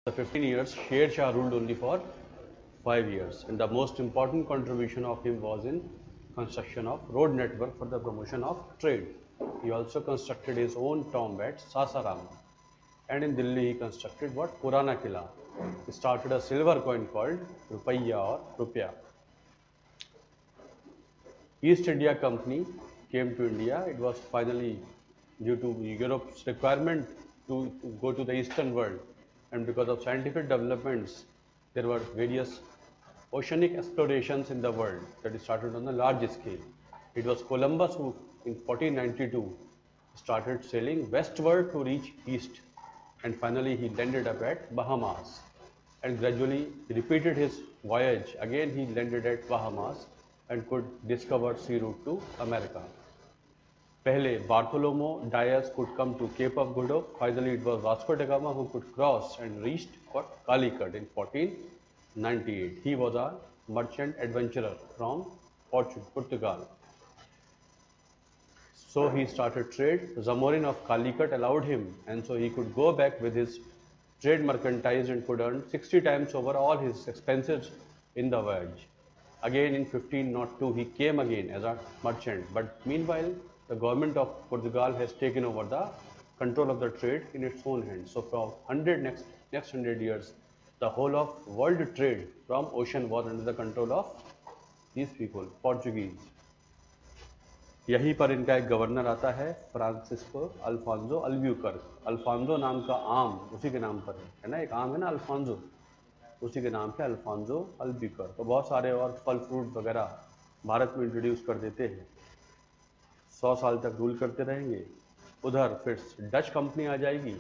The 15 years, Sher Shah ruled only for 5 years, and the most important contribution of him was in construction of road network for the promotion of trade. He also constructed his own tomb at Sasaram, and in Delhi he constructed what? Purana Kila. He started a silver coin called Rupaya or Rupya. East India Company came to India. It was finally due to Europe's requirement to go to the eastern world, and because of scientific developments, there were various oceanic explorations in the world that started on a large scale. It was Columbus who, in 1492, started sailing westward to reach east, and finally he landed up at Bahamas. And gradually he repeated his voyage. Again he landed at Bahamas and could discover sea route to America. Pehle Bartholomew Dias could come to Cape of Good Hope. Finally, it was Vasco da Gama who could cross and reached Calicut in 1498. He was a merchant adventurer from Portugal. So he started trade. Zamorin of Calicut allowed him, and so he could go back with his trade mercantile and could earn 60 times over all his expenses in the voyage. Again in 1502 he came again as a merchant, but meanwhile the government of Portugal has taken over the control of the trade in its own hands. So for next 100 years, the whole of world trade from ocean was under the control of these people, Portuguese. यहीं पर इनका एक governor आता है, Francisco Alfonso अल्ब्यूकर्क. Alfonso नाम का आम उसी के नाम पर है ना, एक आम है ना अल्फांजो, उसी के नाम पे अल्फांजो अल्ब्यूकर्क. तो बहुत सारे और फल फ्रूट वगैरह भारत में इंट्रोड्यूस कर देते हैं. 100 साल तक रूल करते रहेंगे. उधर फिर डच कंपनी आ जाएगी,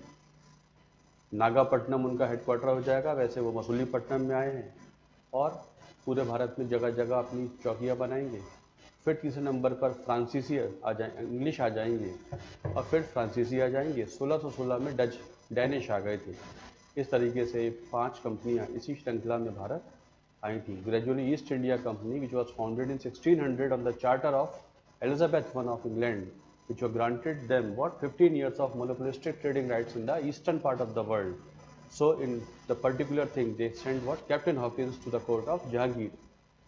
नागापट्टनम उनका हेडक्वार्टर हो जाएगा. वैसे वो मसूलीपट्टनम में आए हैं और पूरे भारत में जगह जगह अपनी चौकियाँ बनाएंगे. फिर तीसरे नंबर पर फ्रांसीसी आ जाए, इंग्लिश आ जाएंगे और फिर फ्रांसीसी आ जाएंगे. 1616 में डैनिश आ गए थे. इस तरीके से 5 कंपनियां इसी श्रृंखला में भारत आई थी. Gradually east India company which was founded in 1600 on the charter of Elizabeth I of England, which were granted them 15 years of monopolistic trading rights in the eastern part of the world. So in the particular thing they sent Captain Hawkins to the court of Jahangir.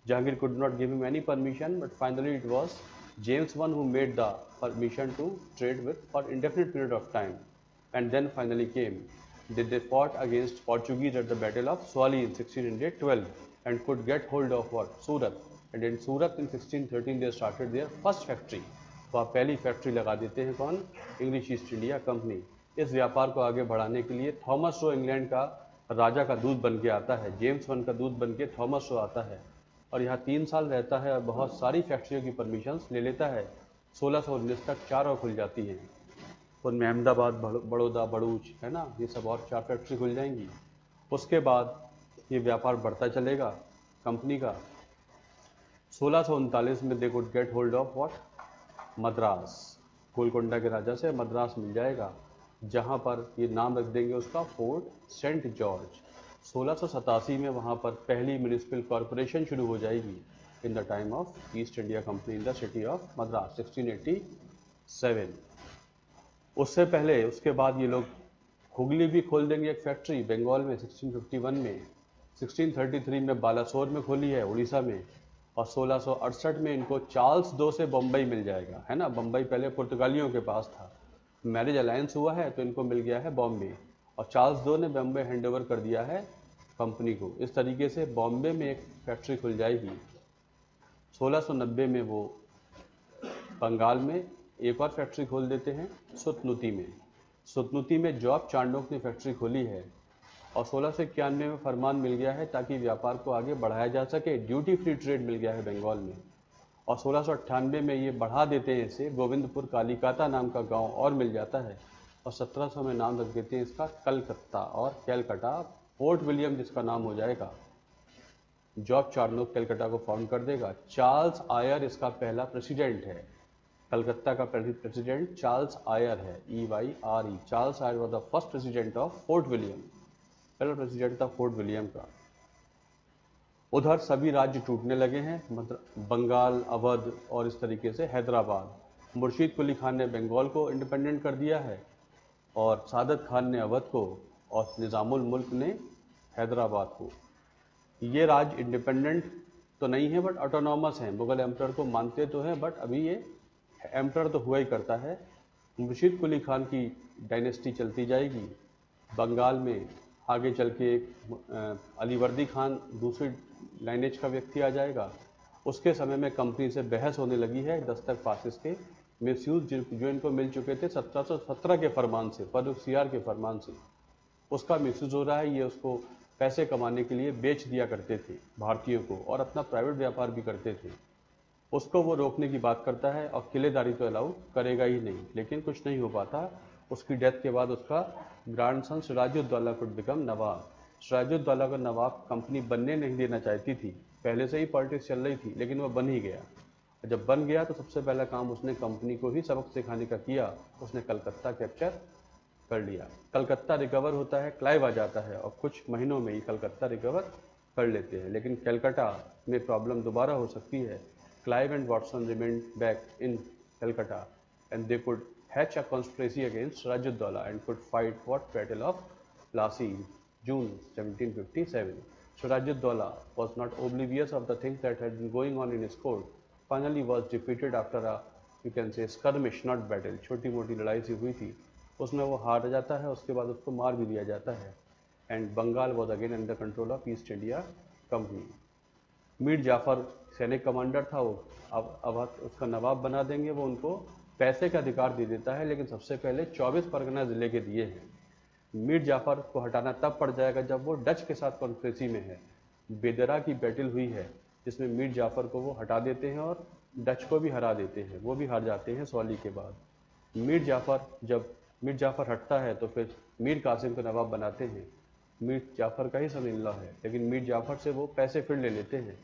Jahangir could not give him any permission, but finally it was James I who made the permission to trade with for indefinite period of time, and then finally came. They fought against Portuguese at the Battle of Swali in 1612 and could get hold of Surat. And in Surat in 1613 they started their first factory. तो आप पहली factory लगा देते हैं कौन? English east India company. इस व्यापार को आगे बढ़ाने के लिए थॉमस रो इंग्लैंड का राजा का दूत बन के आता है. जेम्स I का दूत बन के थॉमस रो आता है और यहाँ 3 साल रहता है और बहुत सारी फैक्ट्रियों की परमिशंस ले लेता है. 1619 तक 4 और खुल जाती हैं. उनमें अहमदाबाद, बड़ौदा, बड़ूच है ना, ये सब और 4 फैक्ट्री खुल जाएंगी. उसके बाद ये व्यापार बढ़ता चलेगा कंपनी का. 1639 में they could get hold of Madras. Golconda के राजा से मद्रास मिल जाएगा, जहां पर ये नाम रख देंगे उसका फोर्ट सेंट जॉर्ज. 1687 में वहां पर पहली म्यूनिसिपल कॉरपोरेशन शुरू हो जाएगी in the time of East India company in the city of Madras 1687. उससे पहले उसके बाद ये लोग हुगली भी खोल देंगे एक फैक्ट्री बंगाल में 1651 में. 1633 में बालासोर में खोली है उड़ीसा में, और 1668 में इनको चार्ल्स II से बम्बई मिल जाएगा, है ना. बम्बई पहले पुर्तगालियों के पास था, मैरिज अलायंस हुआ है तो इनको मिल गया है बॉम्बे, और चार्ल्स II ने बम्बई हैंडओवर कर दिया है कंपनी को. इस तरीके से बॉम्बे में एक फैक्ट्री खुल जाएगी. 1690 में वो बंगाल में एक और फैक्ट्री खोल देते हैं सुतनुती में. सुतनुती में जॉब चांडोक ने फैक्ट्री खोली है और 1691 में फरमान मिल गया है ताकि व्यापार को आगे बढ़ाया जा सके. ड्यूटी फ्री ट्रेड मिल गया है बंगाल में, और 1698 में ये बढ़ा देते हैं इसे. गोविंदपुर कालिकाता नाम का गांव और मिल जाता है, और 1700 में नाम रख देते हैं इसका कलकत्ता और कैलकाटा. फोर्ट विलियम जिसका नाम हो जाएगा. जॉब चार्नोक कैलकाटा को फाउंड कर देगा. चार्ल्स आयर इसका पहला प्रेसिडेंट है. कलकत्ता का प्रेसिडेंट चार्ल्स आयर है, EYRE. Charles Eyre was the first president of Fort William, पहला प्रेसिडेंट था फोर्ट विलियम का. उधर सभी राज्य टूटने लगे हैं, मतलब बंगाल, अवध और इस तरीके से हैदराबाद. मुर्शीद कुली खान ने बंगाल को इंडिपेंडेंट कर दिया है और सादत खान ने अवध को, और निज़ामुल मुल्क ने हैदराबाद को। ये राज्य इंडिपेंडेंट तो नहीं है बट ऑटोनॉमस है, मुगल एम्परर को मानते तो हैं बट अभी ये एम्परर तो हुआ ही करता है। मुर्शीद कुली खान की डायनेस्टी चलती जाएगी। बंगाल में आगे चल के एक अलीवर्दी खान दूसरी लाइनेज का व्यक्ति आ जाएगा। उसके समय में कंपनी से बहस होने लगी है दस्तक पासिस के मिसयूज जो इनको मिल चुके थे 1717 के फरमान से, फर्रुख सियार के फरमान से, उसका मिसयूज हो रहा है। ये उसको पैसे कमाने के लिए बेच दिया करते थे भारतीयों को और अपना प्राइवेट व्यापार भी करते थे। उसको वो रोकने की बात करता है और किलेदारी तो अलाउ करेगा ही नहीं, लेकिन कुछ नहीं हो पाता। उसकी डेथ के बाद उसका ग्रैंडसन सिराजुद्दौला कुड बिकम नवाब। सिराजुद्दौला को नवाब कंपनी बनने नहीं देना चाहती थी, पहले से ही पॉलिटिक्स चल रही थी, लेकिन वह बन ही गया। जब बन गया तो सबसे पहला काम उसने कंपनी को ही सबक सिखाने का किया, उसने कलकत्ता कैप्चर कर लिया। कलकत्ता रिकवर होता है, क्लाइव आ जाता है और कुछ महीनों में ही कलकत्ता रिकवर कर लेते हैं। लेकिन कलकत्ता में प्रॉब्लम दोबारा हो सकती है। Clive and Watson remain back in Calcutta and they could hatch a conspiracy against Sirajuddaulah and could fight what Battle of Plassey, June 1757. Sirajuddaulah was not oblivious of the things that had been going on in his court. Finally was defeated after a, you can say, skirmish, not battle. छोटी मोटी लड़ाई सी हुई थी, उसमें वो हार जाता है, उसके बाद उसको मार भी दिया जाता है। And Bengal was again under control of East India Company. Mir Jafar सैनिक कमांडर था, वो अब उसका नवाब बना देंगे। वो उनको पैसे का अधिकार दे देता है, लेकिन सबसे पहले 24 परगना जिले के दिए हैं। मीर जाफर को हटाना तब पड़ जाएगा जब वो डच के साथ कॉन्फ्रेंसी में है। बेदरा की बैटल हुई है जिसमें मीर जाफर को वो हटा देते हैं और डच को भी हरा देते हैं, वो भी हार जाते हैं सौली के बाद। जब मीर जाफर हटता है तो फिर मीर कासिम को नवाब बनाते हैं। मीर जाफर का ही सन इन लॉ है, लेकिन मीर जाफर से वो पैसे फिर ले लेते हैं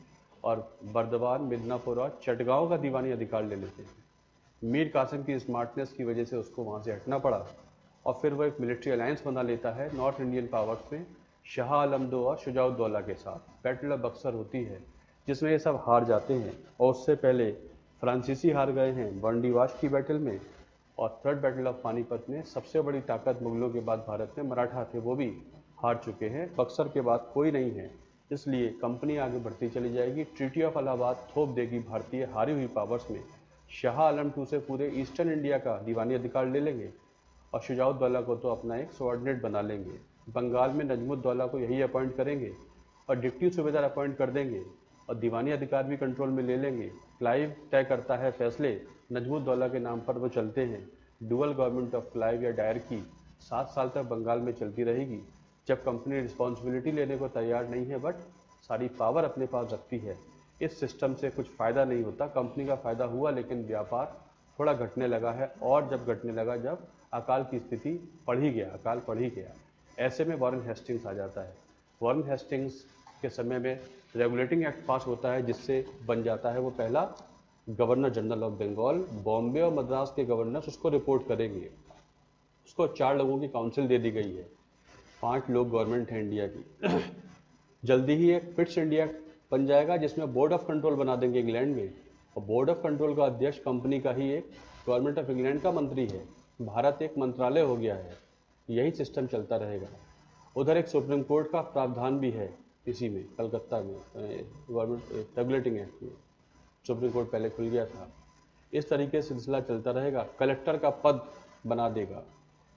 और बर्दवान, मिदनापुर और चटगांव का दीवानी अधिकार ले लेते हैं। मीर कासिम की स्मार्टनेस की वजह से उसको वहाँ से हटना पड़ा और फिर वो एक मिलिट्री अलायंस बना लेता है नॉर्थ इंडियन पावर्स में शाह आलम दो और शुजाउद्दौला के साथ। बैटल ऑफ बक्सर होती है जिसमें ये सब हार जाते हैं और उससे पहले फ्रांसीसी हार गए हैं बंडीवाश की बैटल में, और थर्ड बैटल ऑफ पानीपत में सबसे बड़ी ताकत मुगलों के बाद भारत में मराठा थे, वो भी हार चुके हैं। बक्सर के बाद कोई नहीं है, इसलिए कंपनी आगे बढ़ती चली जाएगी। ट्रीटी ऑफ इलाहाबाद थोप देगी भारतीय हारी हुई पावर्स में। शाह आलम टू से पूरे ईस्टर्न इंडिया का दीवानी अधिकार ले लेंगे और शुजाउद्दौला को तो अपना एक सबऑर्डिनेट बना लेंगे। बंगाल में नजमुद्दौला को यही अपॉइंट करेंगे और डिप्टी सूबेदार अपॉइंट कर देंगे और दीवानी अधिकार भी कंट्रोल में ले लेंगे। क्लाइव तय करता है फैसले, नजमुद्दौला के नाम पर वो चलते हैं। डुअल गवर्नमेंट ऑफ क्लाइव या डायर की 7 साल तक बंगाल में चलती रहेगी। जब कंपनी रिस्पॉन्सिबिलिटी लेने को तैयार नहीं है बट सारी पावर अपने पास रखती है। इस सिस्टम से कुछ फ़ायदा नहीं होता, कंपनी का फ़ायदा हुआ लेकिन व्यापार थोड़ा घटने लगा है, और जब घटने लगा जब अकाल की स्थिति पड़ ही गया, अकाल पड़ ही गया। ऐसे में वॉरेन हेस्टिंग्स आ जाता है। वॉरेन हेस्टिंग्स के समय में रेगुलेटिंग एक्ट पास होता है जिससे बन जाता है वो पहला governor general of Bengal. Bombay और मद्रास के गवर्नर्स उसको रिपोर्ट करेंगे। उसको 4 लोगों की काउंसिल दे दी गई है, 5 लोग गवर्नमेंट है इंडिया की। जल्दी ही एक फिट्स इंडिया बन जाएगा जिसमें बोर्ड ऑफ कंट्रोल बना देंगे इंग्लैंड में, और बोर्ड ऑफ कंट्रोल का अध्यक्ष कंपनी का ही एक गवर्नमेंट ऑफ इंग्लैंड का मंत्री है। भारत एक मंत्रालय हो गया है। यही सिस्टम चलता रहेगा। उधर एक सुप्रीम कोर्ट का प्रावधान भी है इसी में, कलकत्ता में गवर्नमेंट रेगुलेटिंग एक्ट में सुप्रीम कोर्ट पहले खुल गया था। इस तरीके से सिलसिला चलता रहेगा। कलेक्टर का पद बना देगा,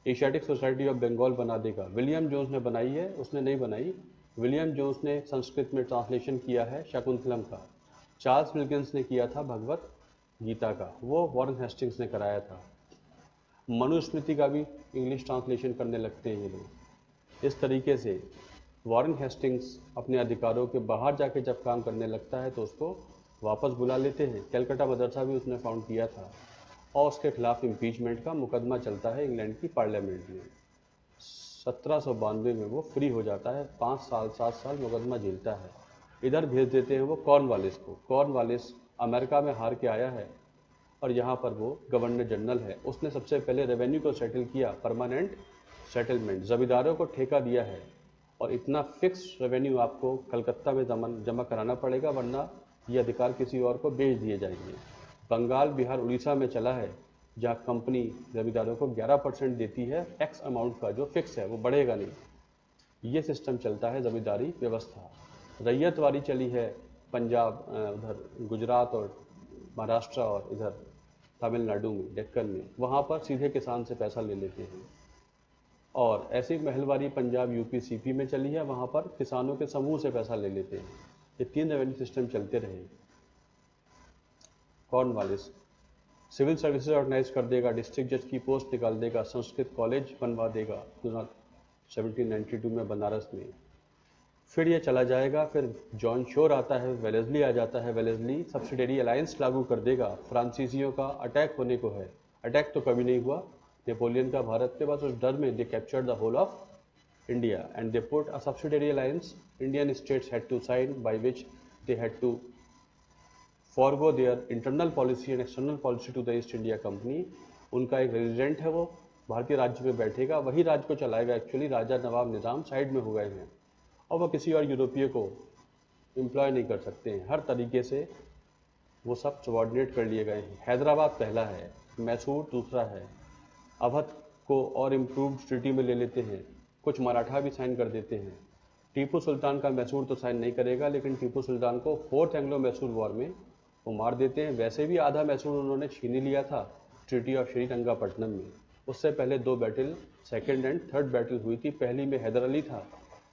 एशियाटिक सोसाइटी ऑफ बंगाल बना देगा। विलियम जोन्स ने बनाई है, उसने नहीं बनाई। विलियम जोन्स ने संस्कृत में ट्रांसलेशन किया है शकुंतलम का। चार्ल्स विल्किंस ने किया था भगवत गीता का, वो वॉरेन हेस्टिंग्स ने कराया था। मनुस्मृति का भी इंग्लिश ट्रांसलेशन करने लगते हैं ये लोग। इस तरीके से वॉरेन हेस्टिंग्स अपने अधिकारों के बाहर जाके जब काम करने लगता है तो उसको वापस बुला लेते हैं। कलकत्ता मदरसा भी उसने फाउंड किया था और उसके खिलाफ इम्पीचमेंट का मुकदमा चलता है इंग्लैंड की पार्लियामेंट में। 1792 में वो फ्री हो जाता है, 5 साल 7 साल मुकदमा झेलता है। इधर भेज देते हैं वो कॉर्नवालिस को। कॉर्नवालिस अमेरिका में हार के आया है और यहाँ पर वो गवर्नर जनरल है। उसने सबसे पहले रेवेन्यू को सेटल किया, परमानेंट सेटलमेंट, जमींदारों को ठेका दिया है और इतना फिक्स रेवेन्यू आपको कलकत्ता में जमा कराना पड़ेगा, वरना ये अधिकार किसी और को बेच दिए जाएंगे। बंगाल, बिहार, उड़ीसा में चला है जहाँ कंपनी जमींदारों को 11% देती है एक्स अमाउंट का, जो फिक्स है, वो बढ़ेगा नहीं। ये सिस्टम चलता है जमींदारी व्यवस्था। रैयतवारी चली है पंजाब, उधर गुजरात और महाराष्ट्र और इधर तमिलनाडु में, डेक्कन में, वहाँ पर सीधे किसान से पैसा ले लेते हैं। और ऐसी महलवारी पंजाब, यूपी, सीपी में चली है, वहाँ पर किसानों के समूह से पैसा ले लेते हैं। ये 3 रेवेन्यू सिस्टम चलते रहे। कॉर्नवालिस सिविल सर्विसेज ऑर्गेनाइज कर देगा, डिस्ट्रिक्ट जज की पोस्ट निकाल देगा, संस्कृत कॉलेज बनवा देगा 1792 में बनारस में। फिर ये चला जाएगा, फिर जॉन शोर आता है, वेलेस्ली आ जाता है, वेलेस्ली सब्सिडरी अलायंस लागू कर देगा। फ्रांसीसियों का अटैक होने को है, अटैक तो कभी नहीं हुआ नेपोलियन का भारत पे, बस उस डर में they captured the whole of India and they put a subsidiary alliance. Indian states had to sign by which they had to forgo their internal policy and external policy to the East India Company. उनका एक resident है, वो भारतीय राज्य में बैठेगा, वही राज्य को चलाएगा। एक्चुअली राजा नवाब निज़ाम साइड में हो गए हैं और वह किसी और यूरोपीय को एम्प्लॉय नहीं कर सकते हैं। हर तरीके से वो सब सबॉर्डिनेट कर लिए गए हैं। हैदराबाद पहला है, मैसूर दूसरा है। अवध को और इम्प्रूव्ड ट्रीटी में ले लेते हैं, कुछ मराठा भी साइन कर देते हैं। टीपू सुल्तान का मैसूर तो साइन नहीं करेगा, लेकिन टीपू सुल्तान को 4th एंग्लो मैसूर वॉर में वो मार देते हैं। वैसे भी आधा मैसूर उन्होंने छीन ही लिया था ट्रीटी ऑफ श्रीरंगापट्टनम में। उससे पहले 2 battle, 2nd and 3rd battle हुई थी। पहली में हैदर अली था,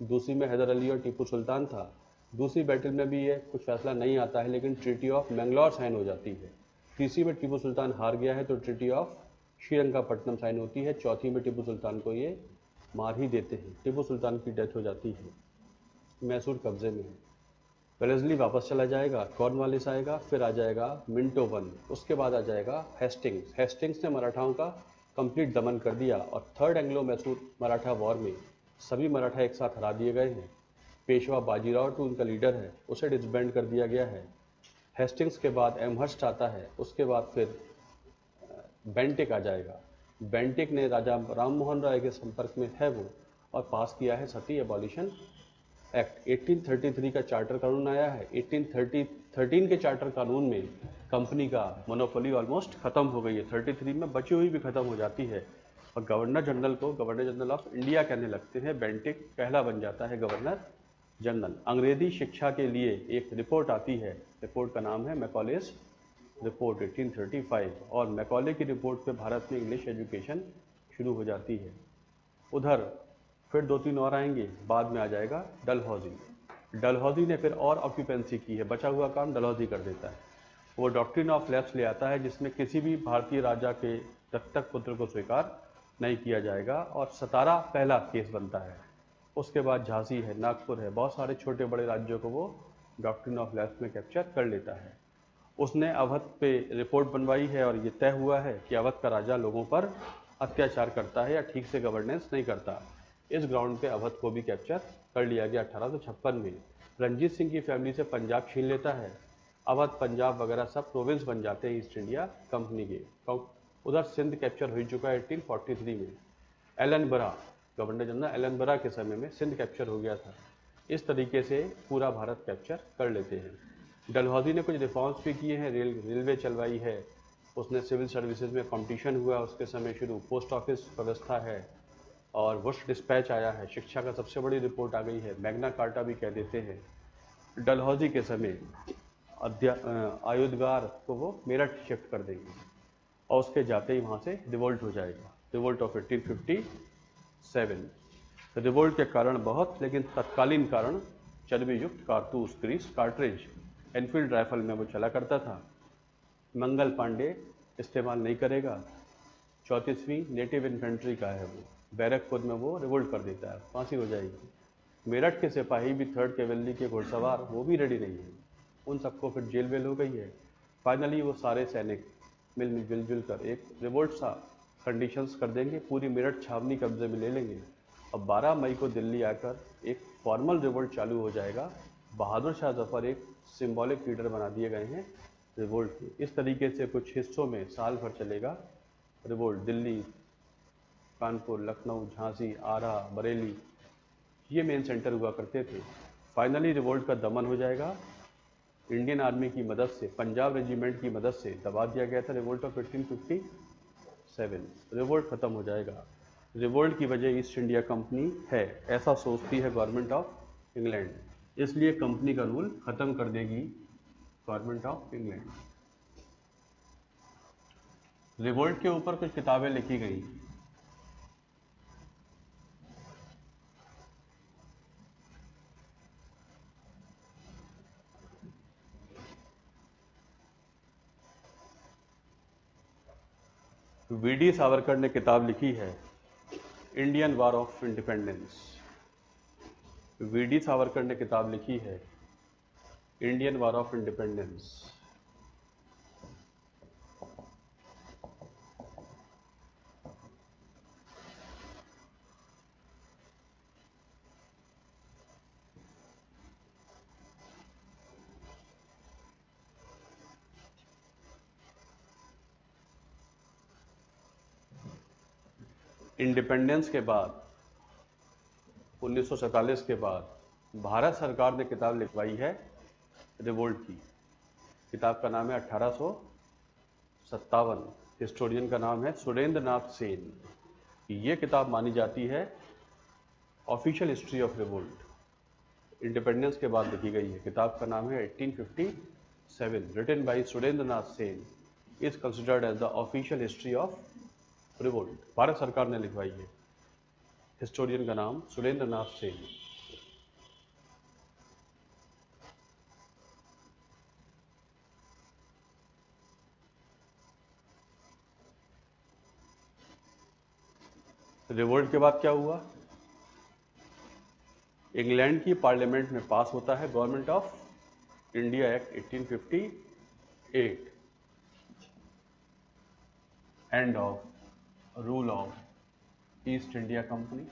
दूसरी में हैदर अली और टीपू सुल्तान था। दूसरी बैटल में भी ये कुछ फैसला नहीं आता है, लेकिन ट्रीटी ऑफ मैंगलोर साइन हो जाती है। तीसरी में टीपू सुल्तान हार गया है तो ट्रीटी ऑफ श्रीरंगापट्टनम साइन होती है। चौथी में टिपू सुल्तान को ये मार ही देते हैं, टिपू सुल्तान की डेथ हो जाती है। मैसूर कब्जे में है। वेलेस्ली वापस चला जाएगा, कॉर्नवालिस आएगा, फिर आ जाएगा मिंटो वन, उसके बाद आ जाएगा हेस्टिंग्स। हेस्टिंग्स ने मराठाओं का कंप्लीट दमन कर दिया और 3rd Anglo Mysore Maratha war में सभी मराठा एक साथ हरा दिए गए हैं। पेशवा बाजीराव तो उनका लीडर है, उसे डिसबैंड कर दिया गया है। हेस्टिंग्स के बाद एमहर्स्ट आता है, उसके बाद फिर बेंटिक आ जाएगा। बेंटिक ने राजा राम मोहन राय के संपर्क में है वो, और पास किया है सती एबॉलिशन एक्ट। 1833 का चार्टर कानून आया है। 1813 के चार्टर कानून में कंपनी का मोनोपोली ऑलमोस्ट खत्म हो गई है। 33 में बची हुई भी खत्म हो जाती है और गवर्नर जनरल को गवर्नर जनरल ऑफ इंडिया कहने लगते हैं। बेंटिक पहला बन जाता है गवर्नर जनरल। अंग्रेजी शिक्षा के लिए एक रिपोर्ट आती है, रिपोर्ट का नाम है मैकॉलेस रिपोर्ट 1835, और मैकॉले की रिपोर्ट पे भारत में इंग्लिश एजुकेशन शुरू हो जाती है। उधर फिर 2-3 और आएंगे, बाद में आ जाएगा डलहौजी। डलहौजी ने फिर और ऑक्यूपेंसी की है, बचा हुआ काम डलहौजी कर देता है। वो डॉक्ट्रिन ऑफ लैप्स ले आता है, जिसमें किसी भी भारतीय राजा के दत्तक पुत्र को स्वीकार नहीं किया जाएगा, और 17 पहला केस बनता है। उसके बाद झांसी है, नागपुर है, बहुत सारे छोटे बड़े राज्यों को वो डॉक्ट्रिन ऑफ लैप्स में कैप्चर कर लेता है। उसने अवध पे रिपोर्ट बनवाई है और ये तय हुआ है कि अवध का राजा लोगों पर अत्याचार करता है या ठीक से गवर्नेंस नहीं करता। इस ग्राउंड पे अवध को भी कैप्चर कर लिया गया 1856 में। रंजीत सिंह की फैमिली से पंजाब छीन लेता है। अवध, पंजाब वगैरह सब प्रोविंस बन जाते हैं ईस्ट इंडिया कंपनी के। उधर सिंध कैप्चर हो चुका है 1843 में। एलन बरा, गवर्नर जनरल एलन बरा के समय में सिंध कैप्चर हो गया था। इस तरीके से पूरा भारत कैप्चर कर लेते हैं। डलहौजी ने कुछ रिफॉर्म्स भी किए हैं, रेलवे चलवाई है, उसने सिविल सर्विसेज में कंपटीशन हुआ उसके समय शुरू, पोस्ट ऑफिस व्यवस्था है, और वुश डिस्पैच आया है। शिक्षा का सबसे बड़ी रिपोर्ट आ गई है, मैग्ना कार्टा भी कह देते हैं। डलहौजी के समय आयुधगार को वो मेरठ शिफ्ट कर देंगे और उसके जाते ही वहाँ से रिवोल्ट हो जाएगा, रिवोल्ट ऑफ 1857। रिवोल्ट के कारण बहुत, लेकिन तत्कालीन कारण चर्बी युक्त कारतूस, ग्रीस, कार्ट्रिज एनफील्ड राइफल में वो चला करता था। मंगल पांडे इस्तेमाल नहीं करेगा। 34वीं नेटिव इन्फेंट्री का है वो, बैरकपुर में वो रिवोल्ट कर देता है, फांसी हो जाएगी। मेरठ के सिपाही भी 3rd कैवेलरी के घुड़सवार वो भी रेडी नहीं है, उन सबको फिर जेल वेल हो गई है। फाइनली वो सारे सैनिक मिलजुल कर एक रिवोल्ट सा कंडीशंस कर देंगे, पूरी मेरठ छावनी कब्जे में ले लेंगे और 12 मई को दिल्ली आकर एक फॉर्मल रिवोल्ट चालू हो जाएगा। बहादुर शाह जफर एक सिंबॉलिक लीडर बना दिए गए हैं रिवोल्ट के। इस तरीके से कुछ हिस्सों में साल भर चलेगा रिवोल्ट। दिल्ली, कानपुर, लखनऊ, झांसी, आरा, बरेली, ये मेन सेंटर हुआ करते थे। फाइनली रिवोल्ट का दमन हो जाएगा। इंडियन आर्मी की मदद से, पंजाब रेजिमेंट की मदद से दबा दिया गया था रिवोल्ट ऑफ 1857। रिवोल्ट खत्म हो जाएगा। रिवोल्ट की वजह ईस्ट इंडिया कंपनी है, ऐसा सोचती है गवर्नमेंट ऑफ इंग्लैंड, इसलिए कंपनी का रूल खत्म कर देगी गवर्नमेंट ऑफ इंग्लैंड। रिवोल्ट के ऊपर कुछ किताबें लिखी गई। वीडी सावरकर ने किताब लिखी है Indian war of independence. VD Savarkar ने किताब लिखी है Indian war of independence. Independence के बाद 1947 के बाद भारत सरकार ने किताब लिखवाई है रिवोल्ट की। किताब का नाम है 1857। हिस्टोरियन का नाम है सुरेंद्र नाथ सेन। ये किताब मानी जाती है official history of revolt. Independence के बाद लिखी गई है। किताब का नाम है 1857, written by Surendra Nath Sen, is considered as the official history of revolt. Bharat सरकार ने लिखवाई है। हिस्टोरियन का नाम सुरेंद्र नाथ सेन। रिवोल्ट के बाद क्या हुआ? इंग्लैंड की पार्लियामेंट में पास होता है government of India act 1858, end of rule of East India company,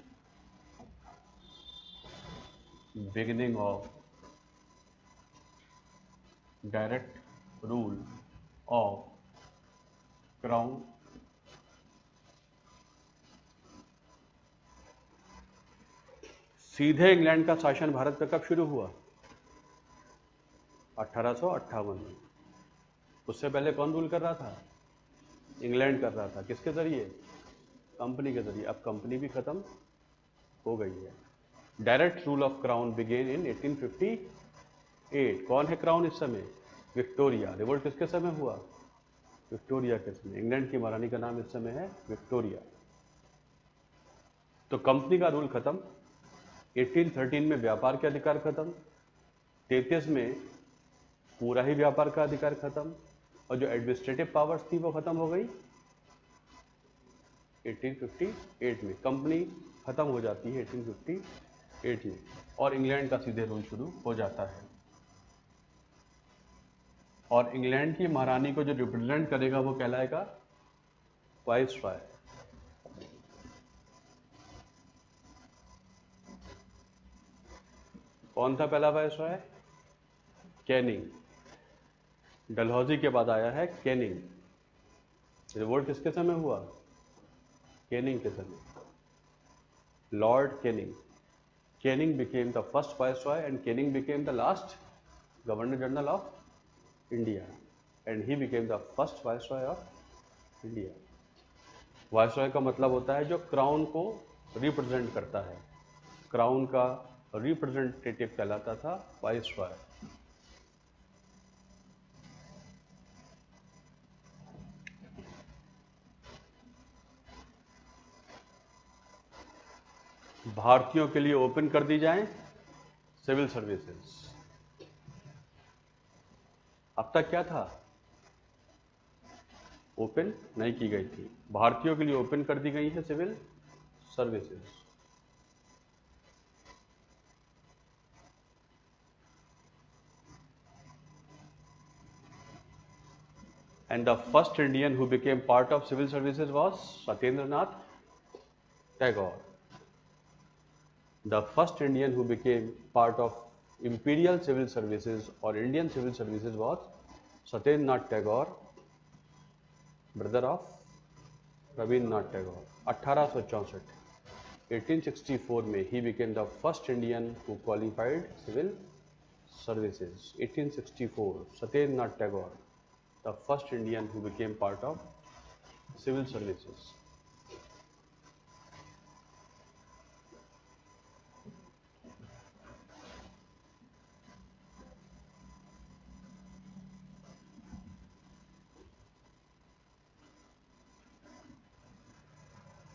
beginning of direct rule of crown, सीधे इंग्लैंड का शासन भारत पर कब शुरू हुआ? 1858 में। उससे पहले कौन रूल कर रहा था? इंग्लैंड कर रहा था। किसके जरिए? कंपनी के जरिए। अब कंपनी भी खत्म हो गई है। Direct rule of crown began in 1858। कौन है क्राउन इस समय? विक्टोरिया। रिवोल्ट किसके समय हुआ? विक्टोरिया के समय। इंग्लैंड की महारानी का नाम इस समय है विक्टोरिया। तो कंपनी का रूल खत्म। 1813 में व्यापार के अधिकार खत्म। 33 में पूरा ही व्यापार का अधिकार खत्म, और जो एडमिनिस्ट्रेटिव पावर्स थी वो खत्म हो गई 1858 में। कंपनी खत्म हो जाती है 1858 में, और इंग्लैंड का सीधे रूल शुरू हो जाता है। और इंग्लैंड की महारानी को जो रिप्रेजेंट करेगा वो कहलाएगा वाइसरॉय। कौन था पहला वाइसरॉय? कैनिंग। डलहौजी के बाद आया है कैनिंग। रिवोल्ट किसके समय हुआ? कैनिंग के समय। Lord Canning. Canning became the first viceroy and Canning became the last Governor General of India, and he became the first viceroy of India. Viceroy का मतलब होता है जो क्राउन को रिप्रेजेंट करता है। क्राउन का रिप्रेजेंटेटिव कहलाता था वाइसरॉय। भारतीयों के लिए ओपन कर दी जाए सिविल सर्विसेज। अब तक क्या था? ओपन नहीं की गई थी। भारतीयों के लिए ओपन कर दी गई है civil services. And the first Indian who became part of civil services was Satyendranath Tagore. The first Indian who became part of imperial civil services or Indian civil services was Satyendranath Tagore, brother of Rabindranath Tagore. 1864 1864 में he became the first Indian who qualified civil services. 1864 Satyendranath Tagore, the first Indian who became part of civil services.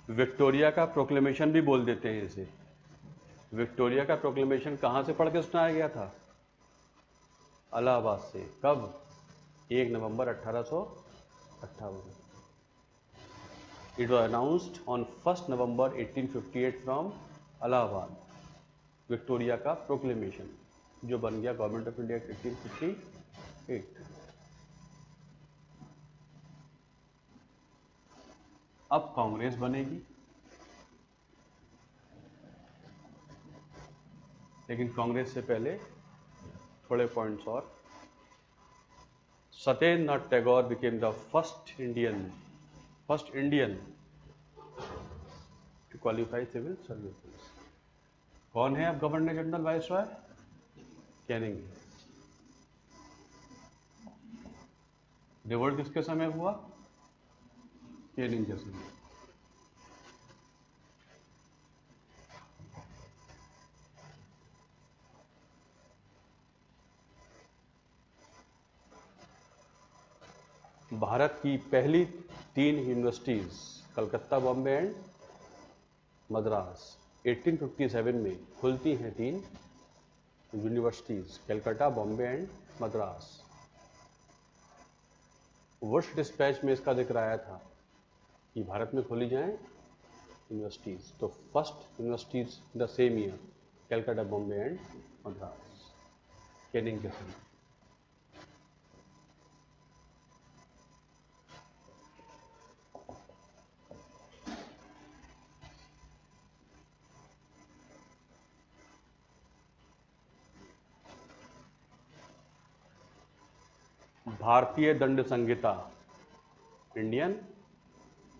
Victoria का proclamation भी बोल देते हैं इसे। Victoria का proclamation कहाँ से पढ़ के सुनाया गया था? इलाहाबाद से। कब? 1 नवंबर 1858। It was announced on 1 November 1858 from Allahabad. Victoria का प्रोक्लेमेशन जो बन गया गवर्नमेंट ऑफ इंडिया 1858। अब कांग्रेस बनेगी, लेकिन कांग्रेस से पहले थोड़े पॉइंट्स और। Satyendranath Tagore became the first Indian to qualify civil services. कौन है अब governor general viceroy? Canning. Revolt किसके समय हुआ? कैनिंग के समय। भारत की पहली 3 यूनिवर्सिटीज कलकत्ता, बॉम्बे एंड मद्रास 1857 में खुलती हैं 3 universities, Calcutta, Bombay and Madras. Whoosh dispatch में इसका जिक्र आया था कि भारत में खोली जाएं यूनिवर्सिटीज। तो first universities the same year Calcutta, Bombay and Madras, Canning के समय। भारतीय दंड संहिता इंडियन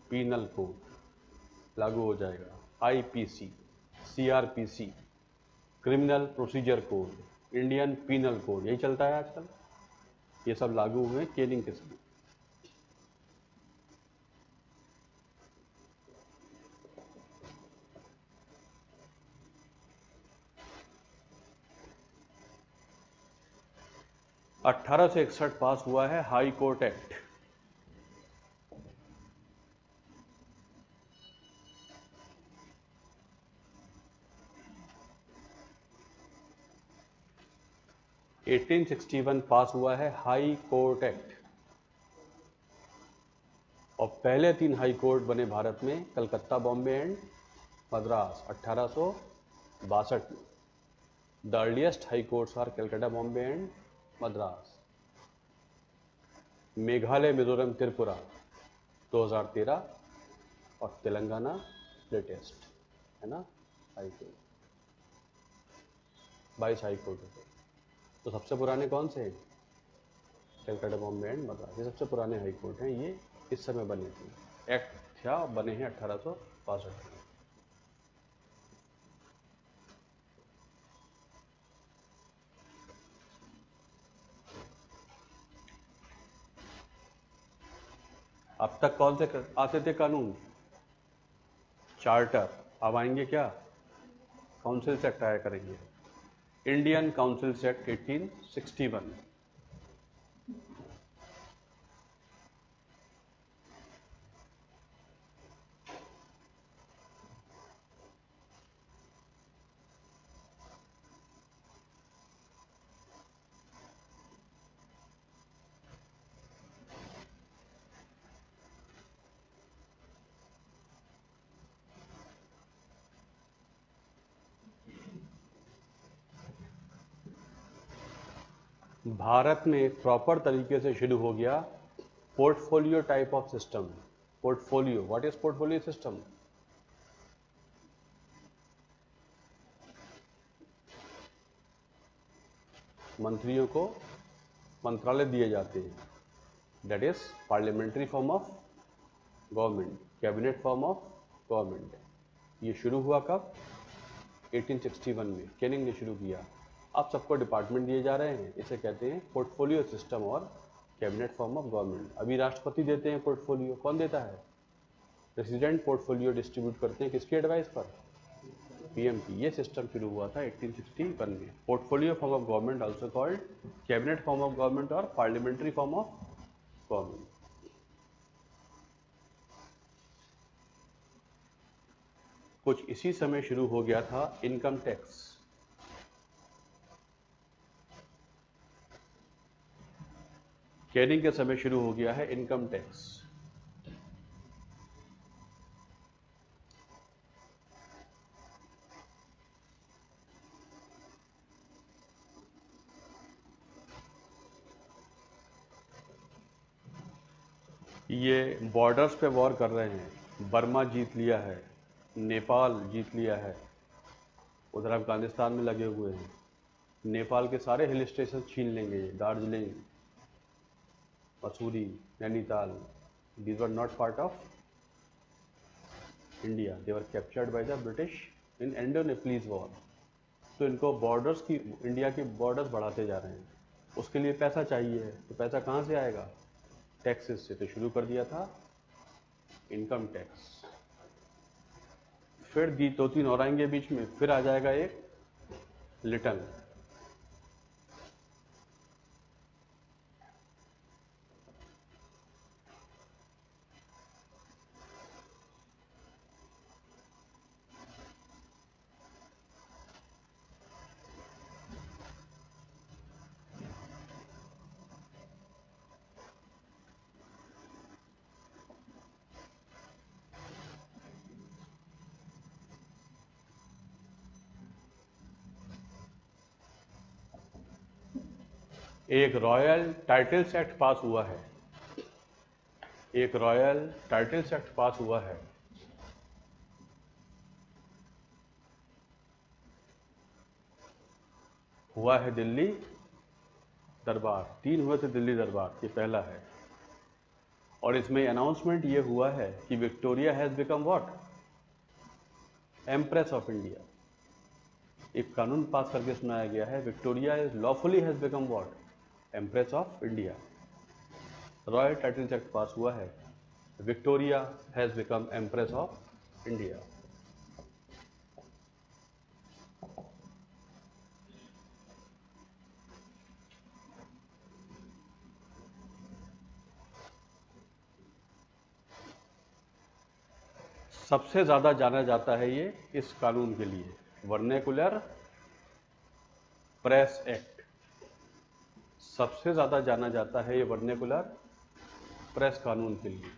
पीनल कोड लागू हो जाएगा। IPC, CrPC, criminal procedure code, Indian penal code, यही चलता है आजकल। ये सब लागू हुए कैनिंग के समय। अठारह से 61 पास हुआ है हाई कोर्ट एक्ट। (1861) पास हुआ है हाई कोर्ट एक्ट। और पहले 3 हाई कोर्ट बने भारत में कलकत्ता, बॉम्बे एंड मद्रास 1862 में। The earliest high courts are Calcutta, Bombay and Madras. Meghalaya, Mizoram, Tripura 2013 और तेलंगाना लेटेस्ट है ना हाई कोर्ट। 22 हाई कोर्ट होते। तो सबसे पुराने कौन से हैं? कलकत्ता, बॉम्बे एंड मद्रास, ये सबसे पुराने हाई कोर्ट हैं। ये इस समय बने थे, एक्ट था, बने हैं 1862 में। अब तक कौन से आते थे कानून? चार्टर। अब आएंगे क्या? काउंसिल एक्ट आया करेंगे। Indian council act 1861। भारत में प्रॉपर तरीके से शुरू हो गया portfolio type of system. Portfolio, what is portfolio system? मंत्रियों को मंत्रालय दिए जाते हैं, that is parliamentary form of government, cabinet form of government. ये शुरू हुआ कब? 1861 में कैनिंग ने शुरू किया। अब सबको डिपार्टमेंट दिए जा रहे हैं, इसे कहते हैं पोर्टफोलियो सिस्टम और कैबिनेट फॉर्म ऑफ गवर्नमेंट। अभी राष्ट्रपति देते हैं पोर्टफोलियो। कौन देता है? प्रेसिडेंट पोर्टफोलियो डिस्ट्रीब्यूट करते हैं किसकी एडवाइस पर? पीएम की। ये सिस्टम शुरू हुआ था 1861 में। Portfolio form of government also called cabinet form of government और पार्लियामेंट्री फॉर्म ऑफ गवर्नमेंट। कुछ इसी समय शुरू हो गया था इनकम टैक्स। कैनिंग के समय शुरू हो गया है इनकम टैक्स। ये बॉर्डर्स पे वॉर कर रहे हैं। बर्मा जीत लिया है, नेपाल जीत लिया है, उधर अफगानिस्तान में लगे हुए हैं। नेपाल के सारे हिल स्टेशन छीन लेंगे, Darjeeling, Mussoorie, Nainital. These were not part of India, they were captured by the British in Indo-Nepalese war. तो इनको बॉर्डर्स की, इंडिया की बॉर्डर्स बढ़ाते जा रहे हैं। उसके लिए पैसा चाहिए, तो पैसा कहाँ से आएगा? टैक्सेस से। तो शुरू कर दिया था इनकम टैक्स। फिर दो तीन और आएंगे बीच में, फिर आ जाएगा एक लिटल। एक रॉयल टाइटल्स एक्ट पास हुआ है, एक रॉयल टाइटल्स एक्ट पास हुआ है। हुआ है दिल्ली दरबार। 3 हुए थे दिल्ली दरबार, ये पहला है। और इसमें अनाउंसमेंट ये हुआ है कि Victoria has become what? Empress of India. एक कानून पास करके सुनाया गया है, Victoria is lawfully has become what? Empress of India. Royal titles act पास हुआ है, Victoria has become empress of India. सबसे ज्यादा जाना जाता है ये इस कानून के लिए, वर्नेकुलर प्रेस एक्ट। सबसे ज्यादा जाना जाता है ये वर्नेकुलर प्रेस कानून के लिए।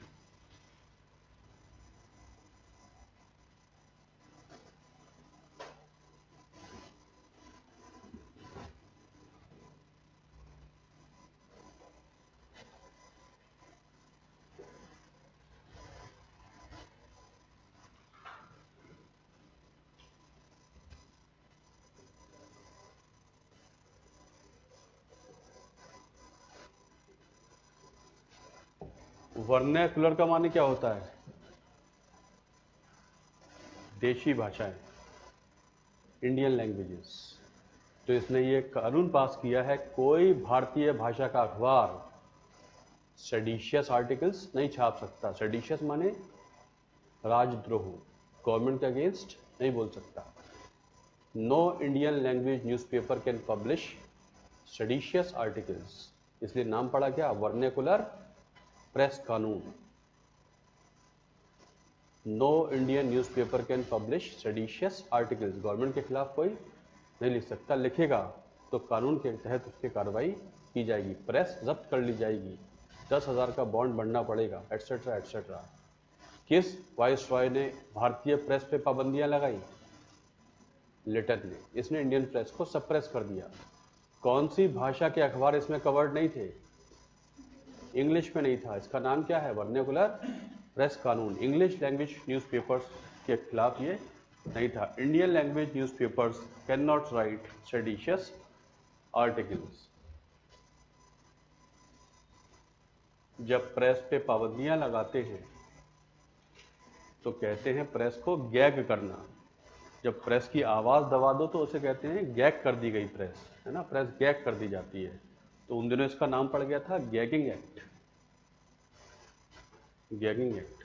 वर्नेकुलर का माने क्या होता है? देशी भाषाएं, इंडियन लैंग्वेजेस। तो इसने ये कानून पास किया है, कोई भारतीय भाषा का अखबार सेडिशियस आर्टिकल्स नहीं छाप सकता। सेडिशियस माने राजद्रोह, गवर्नमेंट के अगेंस्ट नहीं बोल सकता। No Indian language newspaper can publish seditious articles. इसलिए नाम पड़ा क्या? वर्नेकुलर प्रेस कानून। No Indian newspaper can publish seditious articles. Government के खिलाफ कोई नहीं लिख सकता, लिखेगा तो कानून के तहत उसकी कार्रवाई की जाएगी, प्रेस जब्त कर ली जाएगी, 10,000 का बॉन्ड भरना पड़ेगा, एटसेट्रा एटसेट्रा। किस वाइसरॉय ने भारतीय प्रेस पे पाबंदियां लगाई? लिटल ने। इसने इंडियन प्रेस को सप्रेस कर दिया। कौन सी भाषा के अखबार इसमें कवर्ड नहीं थे? इंग्लिश में नहीं था। इसका नाम क्या है? वर्नेकुलर प्रेस कानून। इंग्लिश लैंग्वेज न्यूज़पेपर्स के खिलाफ ये नहीं था। Indian language newspapers can not right seditious articles. जब प्रेस पे पाबंदियां लगाते हैं तो कहते हैं प्रेस को गैग करना। जब प्रेस की आवाज़ दबा दो तो उसे कहते हैं गैग कर दी गई प्रेस, है ना, प्रेस गैग कर दी जाती है। तो उन दिनों इसका नाम पड़ गया था गैगिंग एक्ट। Gagging act.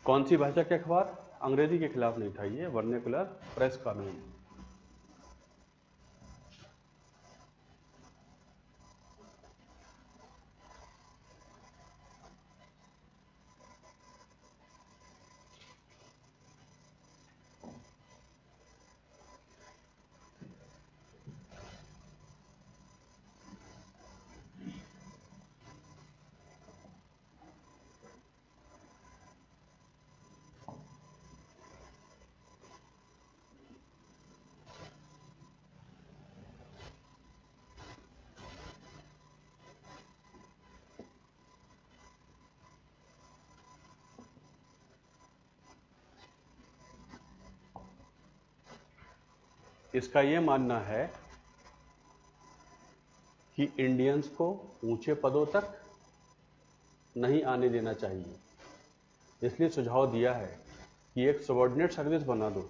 कौन सी भाषा के अखबार? अंग्रेजी के खिलाफ नहीं था ये वर्नेकुलर प्रेस कानून। इसका ये मानना है कि इंडियंस को ऊंचे पदों तक नहीं आने देना चाहिए, इसलिए सुझाव दिया है कि एक सबॉर्डिनेट सर्विस बना दो।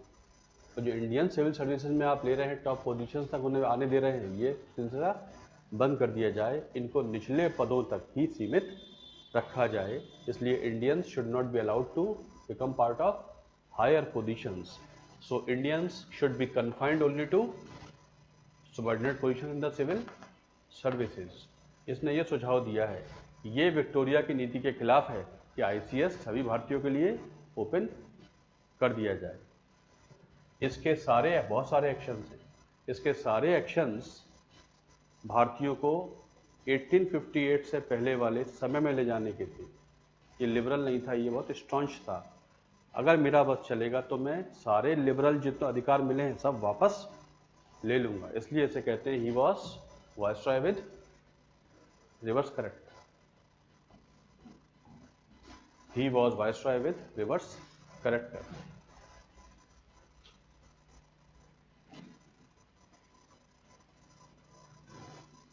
तो जो इंडियन सिविल सर्विसेज में आप ले रहे हैं टॉप पोजीशंस तक उन्हें आने दे रहे हैं, ये सिलसिला बंद कर दिया जाए, इनको निचले पदों तक ही सीमित रखा जाए। इसलिए Indians should not be allowed to become part of higher positions. So Indians should be confined only to subordinate position in the civil services. इसने ये सुझाव दिया है, ये विक्टोरिया की नीति के खिलाफ है कि आईसीएस सभी भारतीयों के लिए ओपन कर दिया जाए। इसके सारे बहुत सारे एक्शंस हैं, इसके सारे एक्शंस भारतीयों को 1858 से पहले वाले समय में ले जाने के थे। ये लिबरल नहीं था, ये बहुत स्ट्रॉन्च था। अगर मेरा बस चलेगा तो मैं सारे लिबरल जितने अधिकार मिले हैं सब वापस ले लूंगा। इसलिए इसे कहते हैं he was viceroy with reverse correct. He was viceroy with reverse character.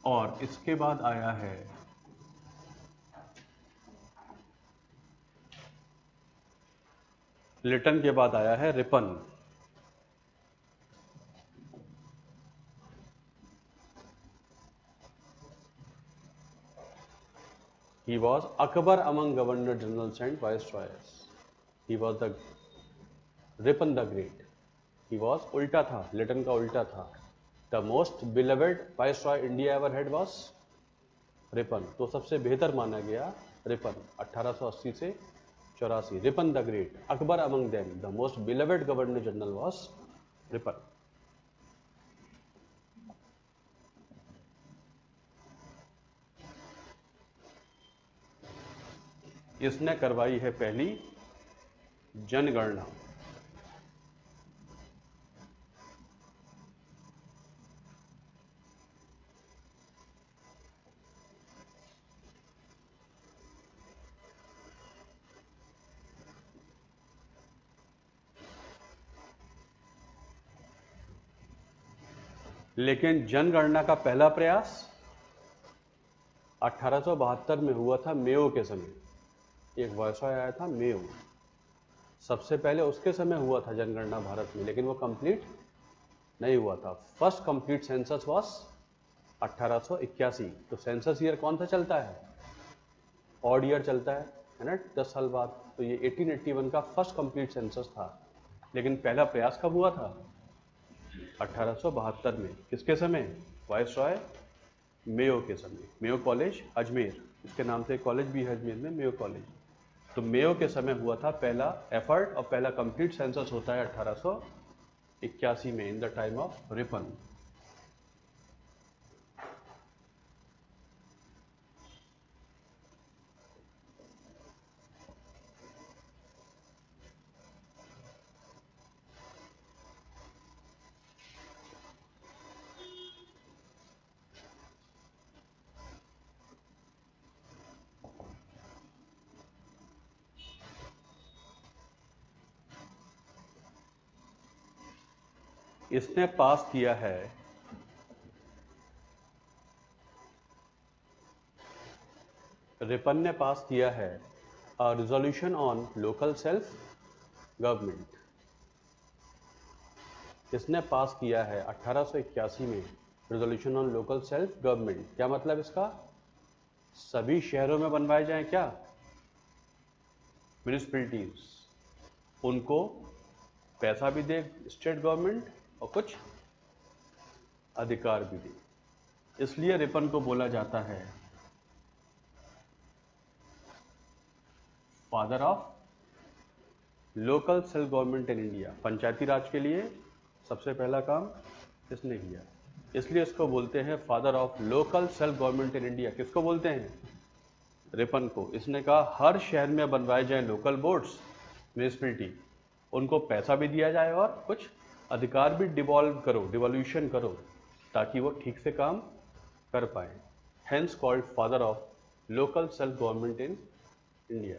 और इसके बाद आया है लिटन के बाद आया है Ripon. He was Akbar among governor generals and viceroys. He was the Ripon the Great. He was उल्टा था, लिटन का उल्टा था। The most beloved viceroy India ever had was Ripon. तो सबसे बेहतर माना गया रिपन 1880 से 84। Ripon the great, Akbar among them, the most beloved governor general was Ripon. इसने करवाई है पहली जनगणना। लेकिन जनगणना का पहला प्रयास 1872 में हुआ था, मेयो के समय। एक वायसरॉय आया था मेयो, सबसे पहले उसके समय हुआ था जनगणना भारत में, लेकिन वो कंप्लीट नहीं हुआ था। First complete census was 1881। तो सेंसस ईयर कौन सा चलता है? ऑड ईयर चलता है ना, 10 साल बाद। तो ये 1881 का फर्स्ट कंप्लीट सेंसस था, लेकिन पहला प्रयास कब हुआ था? 1872 में। किसके समय? वायसरॉय मेयो के समय। मेयो कॉलेज अजमेर, इसके नाम से एक कॉलेज भी है अजमेर में, मेयो कॉलेज। तो मेयो के समय हुआ था पहला एफर्ट, और पहला कंप्लीट सेंसस होता है 1881 में, in the time of Ripon. इसने पास किया है रिपन ने पास किया है resolution on local self government. इसने पास किया है 1881 में resolution on local self government. क्या मतलब इसका? सभी शहरों में बनवाए जाएं क्या म्यूनिसिपैलिटीज, उनको पैसा भी दे स्टेट गवर्नमेंट और कुछ अधिकार भी दे। इसलिए रिपन को बोला जाता है father of local self government in India. Panchayati Raj के लिए सबसे पहला काम इसने किया, इसलिए इसको बोलते हैं father of local self government in India. किसको बोलते हैं? रिपन को। इसने कहा हर शहर में बनवाए जाए लोकल बोर्ड्स, म्यूनिसिपैलिटी, उनको पैसा भी दिया जाए और कुछ अधिकार भी डिवॉल्यूशन करो, ताकि वो ठीक से काम कर पाए। Hence called father of local self government in India.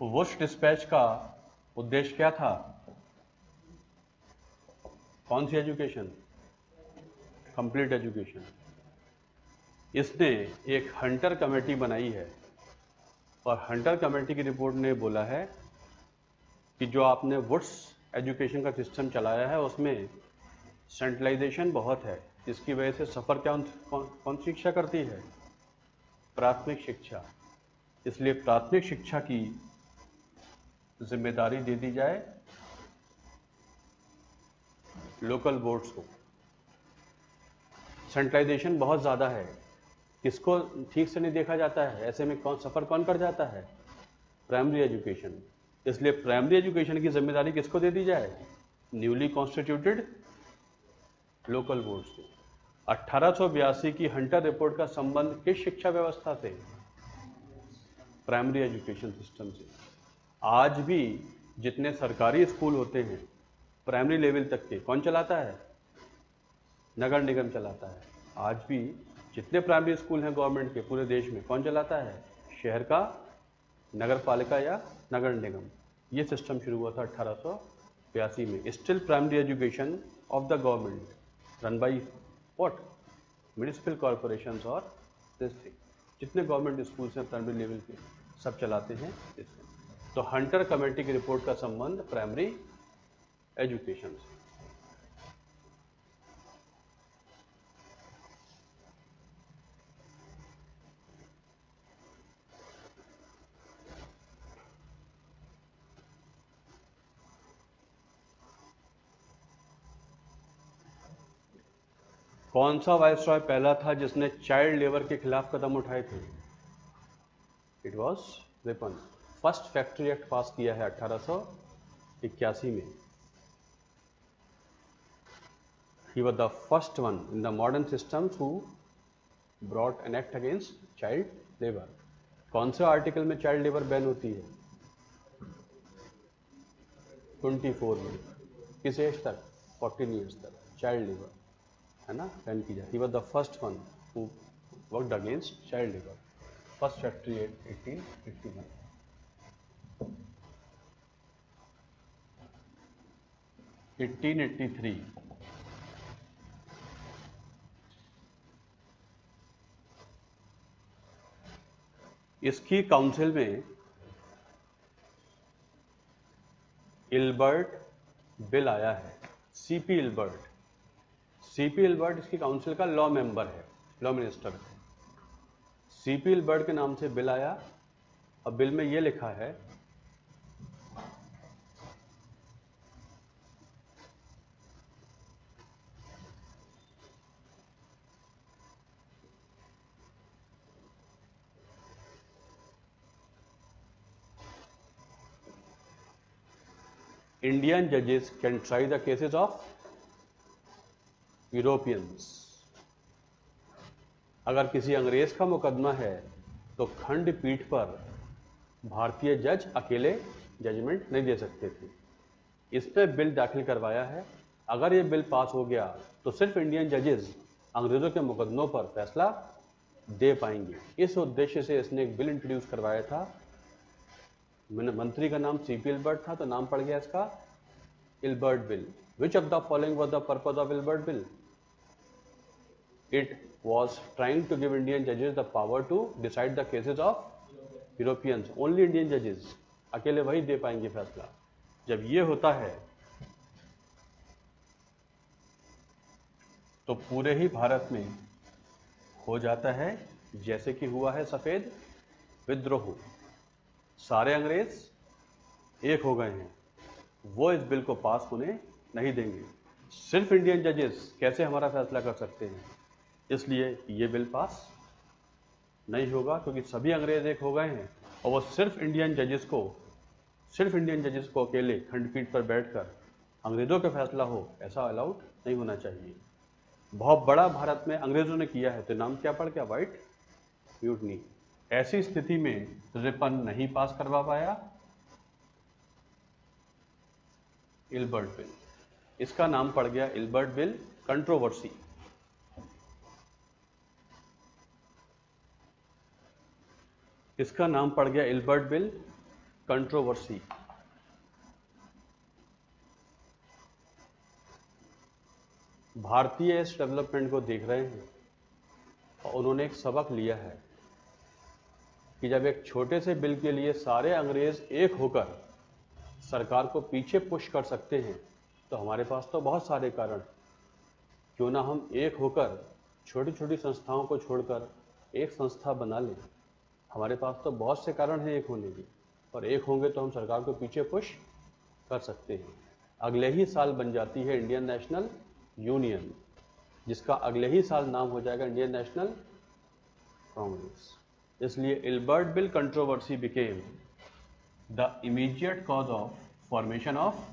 Whoosh dispatch का उद्देश्य क्या था? कौन सी एजुकेशन? Complete education. इसने एक हंटर कमेटी बनाई है और हंटर कमेटी की रिपोर्ट ने बोला है कि जो आपने वुड्स एजुकेशन का सिस्टम चलाया है उसमें सेंट्रलाइजेशन बहुत है, जिसकी वजह से सफ़र कौन सी शिक्षा करती है? प्राथमिक शिक्षा। इसलिए प्राथमिक शिक्षा की जिम्मेदारी दे दी जाए लोकल बोर्ड्स को। सेंट्रलाइजेशन बहुत ज़्यादा है, किसको ठीक से नहीं देखा जाता है, ऐसे में सफ़र कौन कर जाता है? Primary education. इसलिए प्राइमरी एजुकेशन की जिम्मेदारी किसको दे दी जाए? न्यूली कॉन्स्टिट्यूटेड लोकल बोर्ड्स को। 1882 की हंटर रिपोर्ट का संबंध किस शिक्षा व्यवस्था से? प्राइमरी एजुकेशन सिस्टम से। आज भी जितने सरकारी स्कूल होते हैं प्राइमरी लेवल तक के, कौन चलाता है? नगर निगम चलाता है। आज भी जितने प्राइमरी स्कूल हैं गवर्नमेंट के पूरे देश में, कौन चलाता है? शहर का नगर पालिका या नगर निगम। ये सिस्टम शुरू हुआ था 1882 में। Still primary education of the government run by what? Municipal corporations और डिस्ट्रिक्ट। जितने गवर्नमेंट स्कूल्स हैं प्राइमरी लेवल के, सब चलाते हैं इसमें। तो हंटर कमेटी की रिपोर्ट का संबंध प्राइमरी एजुकेशन से। कौन सा वायसरॉय पहला था जिसने चाइल्ड लेबर के खिलाफ कदम उठाए थे? It was Ripon. First factory act पास किया है 1881 में। ही was the first one in the modern systems who brought an act against child labour. कौन से आर्टिकल में चाइल्ड लेबर बैन होती है? 24 में। किस एज तक? 14 ईयर्स तक चाइल्ड लेबर है ना बैन की जाए। ही was the first one who worked against child labour. First factory act 1881। इसकी काउंसिल में इल्बर्ट बिल आया है। CP Ilbert. सीपी इल्बर्ट इसकी काउंसिल का लॉ मेंबर है, लॉ मिनिस्टर है। सीपी इल्बर्ट के नाम से बिल आया और बिल में यह लिखा है Indian judges can try the cases of Europeans. अगर किसी अंग्रेज का मुकदमा है तो खंडपीठ पर भारतीय जज अकेले जजमेंट नहीं दे सकते थे। इसने बिल दाखिल करवाया है। अगर ये बिल पास हो गया तो सिर्फ इंडियन जजेस अंग्रेजों के मुकदमों पर फैसला दे पाएंगे। इस उद्देश्य से इसने एक बिल इंट्रोड्यूस करवाया था। मंत्री का नाम सीपी इल्बर्ट था, तो नाम पड़ गया इसका Ilbert bill. Which of the following was the purpose of Ilbert bill? It was trying to give Indian judges the power to decide the cases of Europeans. Only Indian judges, अकेले वही दे पाएंगे फैसला। जब ये होता है तो पूरे ही भारत में हो जाता है जैसे कि हुआ है सफेद विद्रोह। सारे अंग्रेज एक हो गए हैं, वो इस बिल को पास होने नहीं देंगे। सिर्फ इंडियन जजेस कैसे हमारा फैसला कर सकते हैं, इसलिए ये बिल पास नहीं होगा, क्योंकि सभी अंग्रेज एक हो गए हैं और वो सिर्फ इंडियन जजेस को अकेले खंडपीठ पर बैठकर अंग्रेजों का फैसला हो, ऐसा अलाउड नहीं होना चाहिए। बहुत बड़ा भारत में अंग्रेजों ने किया है, तो नाम क्या पड़ गया? White mutiny. ऐसी स्थिति में रिपन नहीं पास करवा पाया इल्बर्ट बिल। इसका नाम पड़ गया इल्बर्ट बिल। कंट्रोवर्सी। इसका नाम पड़ गया इल्बर्ट बिल कंट्रोवर्सी। भारतीय इस डेवलपमेंट को देख रहे हैं और उन्होंने एक सबक लिया है कि जब एक छोटे से बिल के लिए सारे अंग्रेज एक होकर सरकार को पीछे पुश कर सकते हैं, तो हमारे पास तो बहुत सारे कारण, क्यों ना हम एक होकर छोटी छोटी संस्थाओं को छोड़कर एक संस्था बना लें। हमारे पास तो बहुत से कारण हैं एक होने के, और एक होंगे तो हम सरकार को पीछे पुश कर सकते हैं। अगले ही साल बन जाती है इंडियन नेशनल यूनियन, जिसका अगले ही साल नाम हो जाएगा इंडियन नेशनल कांग्रेस। इसलिए Ilbert Bill controversy became the immediate cause of formation of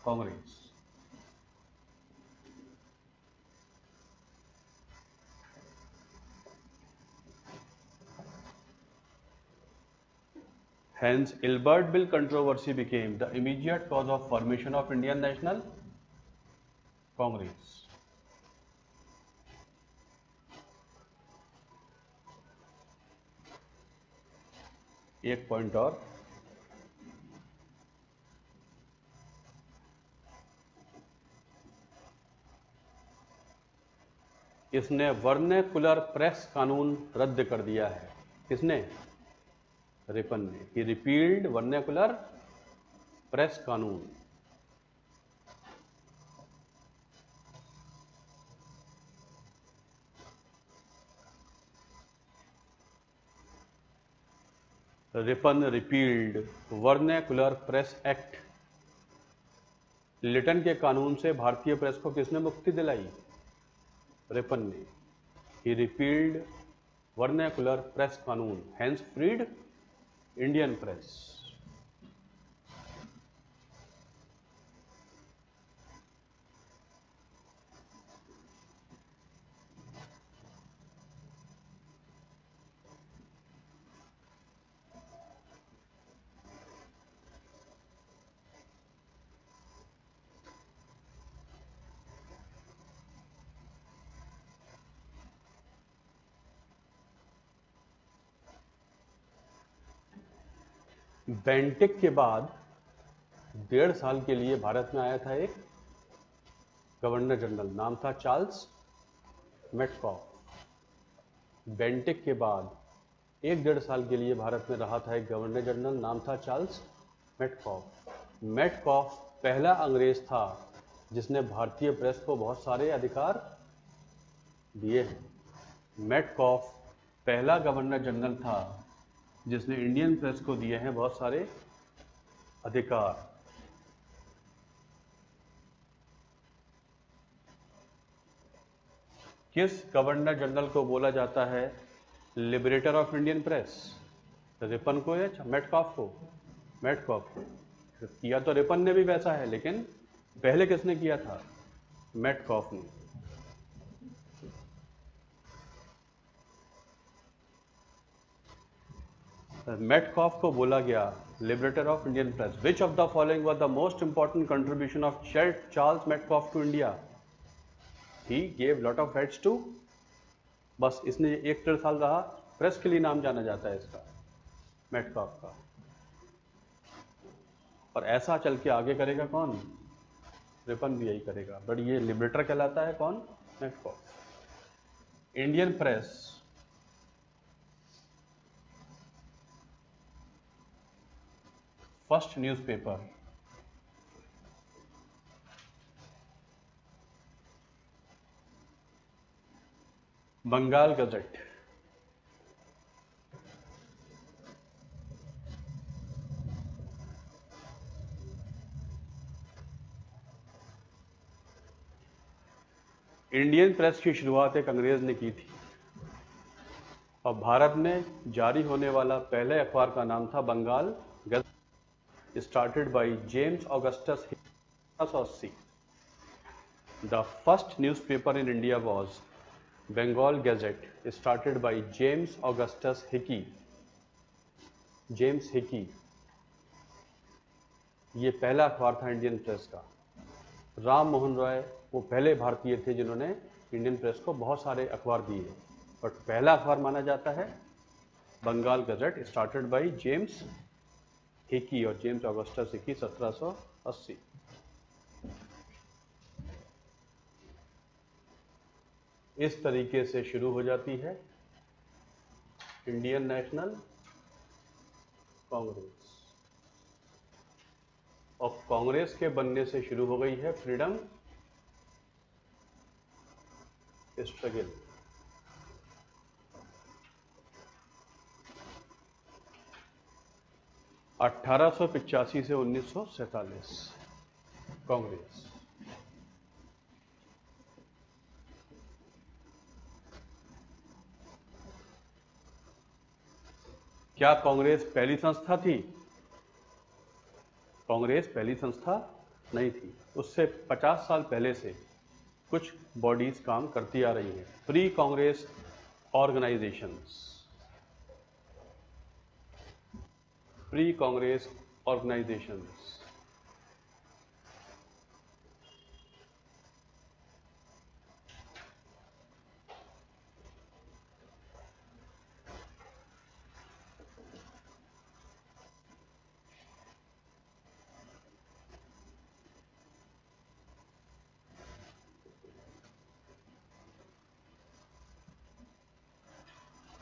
Congress. Hence, Ilbert Bill controversy became the immediate cause of formation of Indian National Congress. एक point और, इसने वर्नैकुलर प्रेस कानून रद्द कर दिया है। किसने? रिपन ने। ही रिपील्ड वर्नैकुलर प्रेस कानून। Ripon repealed vernacular press act. Lytton के कानून से भारतीय प्रेस को किसने मुक्ति दिलाई? रिपन ने। ही रिपील्ड वर्नैकुलर प्रेस कानून, hence freed Indian press. Bentinck के बाद 1.5 साल के लिए भारत में आया था एक गवर्नर जनरल, नाम था चार्ल्स मेटकॉफ। बेंटिक के बाद 1.5 साल के लिए भारत में रहा था एक गवर्नर जनरल, नाम था चार्ल्स मेटकॉफ। मेटकॉफ पहला अंग्रेज था जिसने भारतीय प्रेस को बहुत सारे अधिकार दिए हैं। मेटकॉफ पहला गवर्नर जनरल था जिसने इंडियन प्रेस को दिए हैं बहुत सारे अधिकार। किस गवर्नर जनरल को बोला जाता है liberator of Indian press? Ripon को या मेटकॉफ को? मेटकॉफ को। किया तो रिपन ने भी वैसा है, लेकिन पहले किसने किया था? मेटकॉफ ने। मेटकॉफ को बोला गया liberator of Indian press. Which of the following was the most important contribution of Charles Metcalfe to India? He gave lot of rights to. बस इसने 1.5 साल रहा, प्रेस के लिए नाम जाना जाता है इसका, मेटकॉफ का। और ऐसा चल के आगे करेगा कौन? रिपन भी यही करेगा, बट ये लिबरेटर कहलाता है कौन? Metcalfe. Indian press first newspaper Bengal gazette. Indian press की शुरुआत एक अंग्रेज ने की थी और भारत में जारी होने वाला पहले अखबार का नाम था Bengal gazette, started by James Augustus Hickey. The first newspaper in India was Bengal Gazette, started by James Augustus Hickey. James Hickey, ये पहला अखबार था इंडियन प्रेस का। राम मोहन रॉय वो पहले भारतीय थे जिन्होंने इंडियन प्रेस को बहुत सारे अखबार दिए, बट पहला अखबार माना जाता है Bengal gazette started by James Hickey और जेम्स ऑगस्टस हिकी 1780। इस तरीके से शुरू हो जाती है इंडियन नेशनल कांग्रेस, और कांग्रेस के बनने से शुरू हो गई है फ्रीडम स्ट्रगल। अठारह से 1947 कांग्रेस। क्या कांग्रेस पहली संस्था थी? कांग्रेस पहली संस्था नहीं थी। उससे 50 साल पहले से कुछ बॉडीज काम करती आ रही हैं, pre Congress organisations, pre Congress organisations.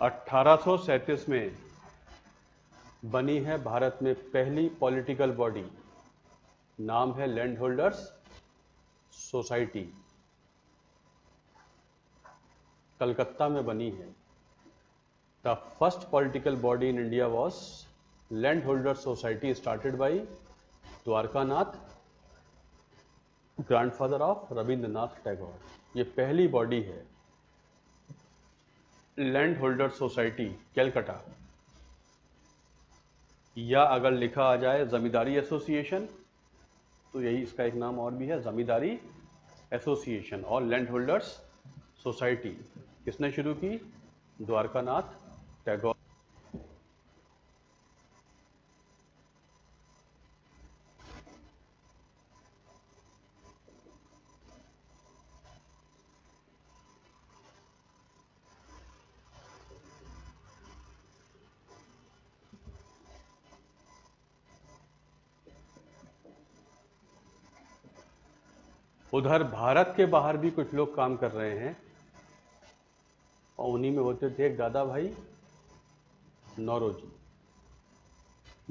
अठारह में बनी है भारत में पहली पॉलिटिकल बॉडी, नाम है लैंड होल्डर्स सोसाइटी, कलकत्ता में बनी है। The first political body in India was land holders society started by Dwarkanath, grandfather of Rabindranath Tagore. ये पहली बॉडी है लैंड होल्डर सोसाइटी कैलकाटा, या अगर लिखा आ जाए जमींदारी एसोसिएशन तो यही इसका एक नाम और भी है, जमींदारी एसोसिएशन और लैंड होल्डर्स सोसाइटी। किसने शुरू की? द्वारकानाथ टैगोर। 'उधर भारत के बाहर भी कुछ लोग काम कर रहे हैं और उन्हीं में होते थे दादा भाई नौरोजी।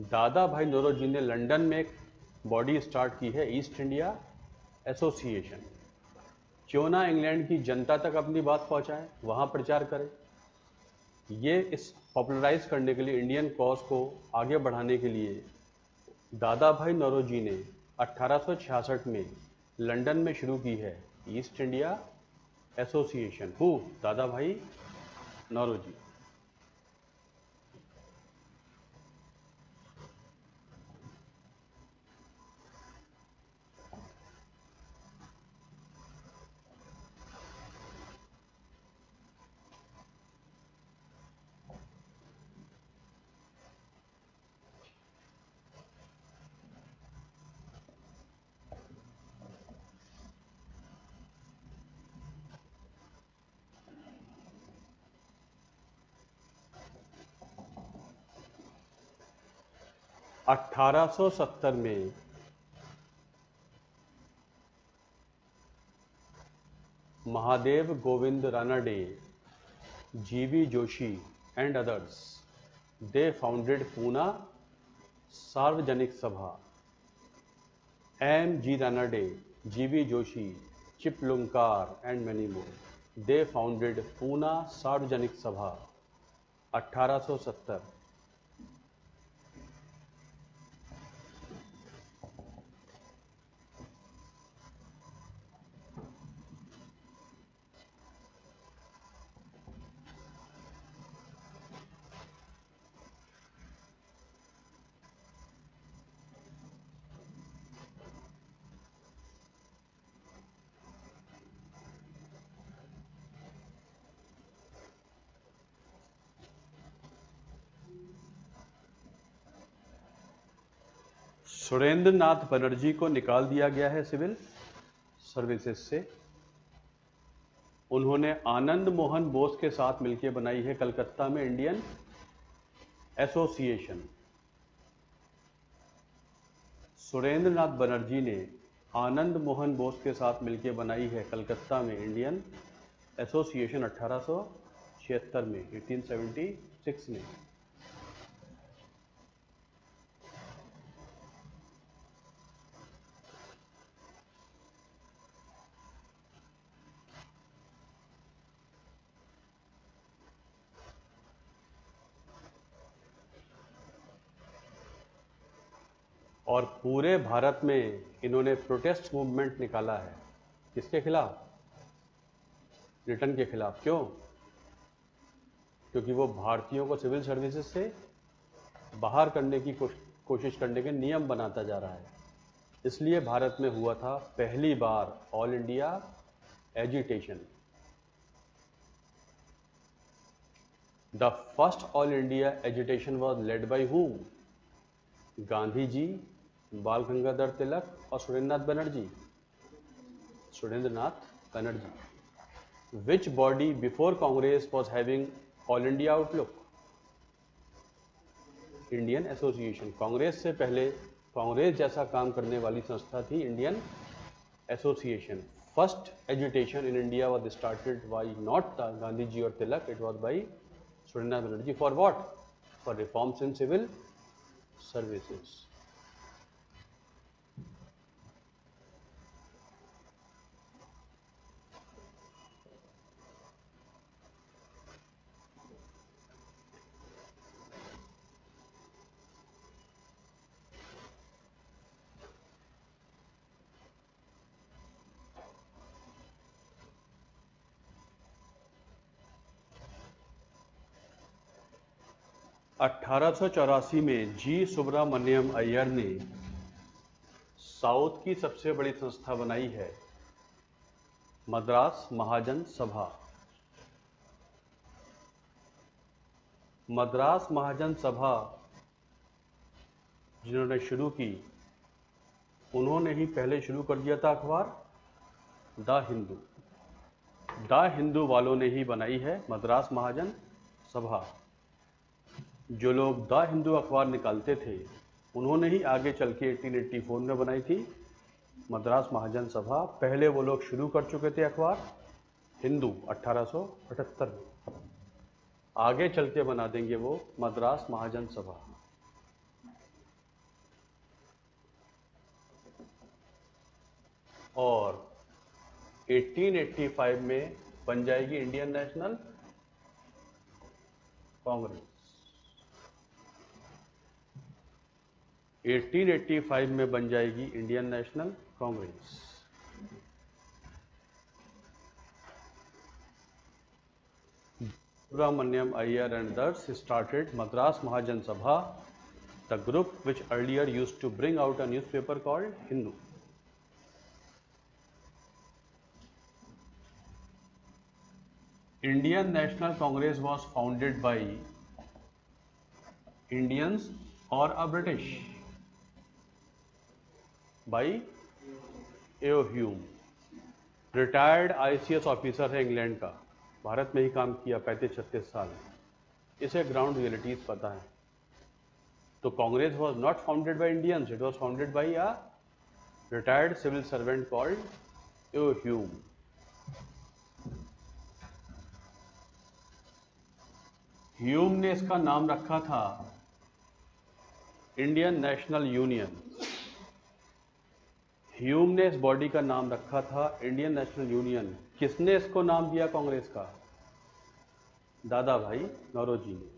दादा भाई नौरोजी ने लंदन में एक बॉडी स्टार्ट की है, ईस्ट इंडिया एसोसिएशन। क्यों ना इंग्लैंड की जनता तक अपनी बात पहुंचाए, वहां प्रचार करे। ये इस पॉपुलराइज करने के लिए, इंडियन कॉज को आगे बढ़ाने के लिए दादा भाई नौरोजी ने 1866 में लंदन में शुरू की है ईस्ट इंडिया एसोसिएशन। हु? दादा भाई नौरोजी। अठारह सौ 70 में महादेव गोविंद रानडे, जीवी Joshi and others, they founded Pune सार्वजनिक सभा। M. G. Ranade, G.V. Joshi, Chiplunkar and many more, they founded Pune सार्वजनिक सभा 1870। सुरेंद्र नाथ बनर्जी को निकाल दिया गया है सिविल सर्विसेज से। उन्होंने आनंद मोहन बोस के साथ मिलकर बनाई है कलकत्ता में इंडियन एसोसिएशन। सुरेंद्र नाथ बनर्जी ने आनंद मोहन बोस के साथ मिलकर बनाई है कलकत्ता में इंडियन एसोसिएशन 1876 में, 1876 में। और पूरे भारत में इन्होंने प्रोटेस्ट मूवमेंट निकाला है। किसके खिलाफ? ब्रिटेन के खिलाफ। क्यों? क्योंकि वो भारतीयों को सिविल सर्विसेज से बाहर करने की कोशिश करने के नियम बनाता जा रहा है। इसलिए भारत में हुआ था पहली बार all India agitation. The first all India agitation was led by whom? Gandhi ji, Bal Gangadhar Tilak और Surendranath Banerjee. Surendranath Banerjee. Which body before Congress was having All India Outlook? Indian Association. Congress से पहले कांग्रेस जैसा काम करने वाली संस्था थी Indian Association. First agitation in India was started by not Gandhi ji और Tilak, it was by Surendranath Banerjee. For what? For reforms in civil services. अठारह में जी सुब्रमण्यम अय्यर ने साउथ की सबसे बड़ी संस्था बनाई है मद्रास महाजन सभा। मद्रास महाजन सभा जिन्होंने शुरू की, उन्होंने ही पहले शुरू कर दिया था अखबार द हिंदू। द हिंदू वालों ने ही बनाई है मद्रास महाजन सभा। जो लोग द हिंदू अखबार निकालते थे, उन्होंने ही आगे चल के 1884 में बनाई थी मद्रास महाजन सभा। पहले वो लोग शुरू कर चुके थे अखबार हिंदू 1878 में। आगे चल के बना देंगे वो मद्रास महाजन सभा। और 1885 में बन जाएगी इंडियन नेशनल कांग्रेस। 1885 में बन जाएगी Indian national Congress. Subramaniam Iyer and others started Madras Mahajan Sabha, the group which earlier used to bring out a newspaper called Hindu. Indian National Congress was founded by Indians or a British? By A.O. Hume, retired ICS officer है England का, भारत में ही काम किया 35-36 साल। इसे ground realities पता है। तो Congress was not founded by Indians, it was founded by a retired civil servant called A.O. Hume। Hume ने इसका नाम रखा था इंडियन नेशनल यूनियन। ह्यूम ने इस बॉडी का नाम रखा था इंडियन नेशनल यूनियन। किसने इसको नाम दिया कांग्रेस का? दादा भाई नौरोजी ने।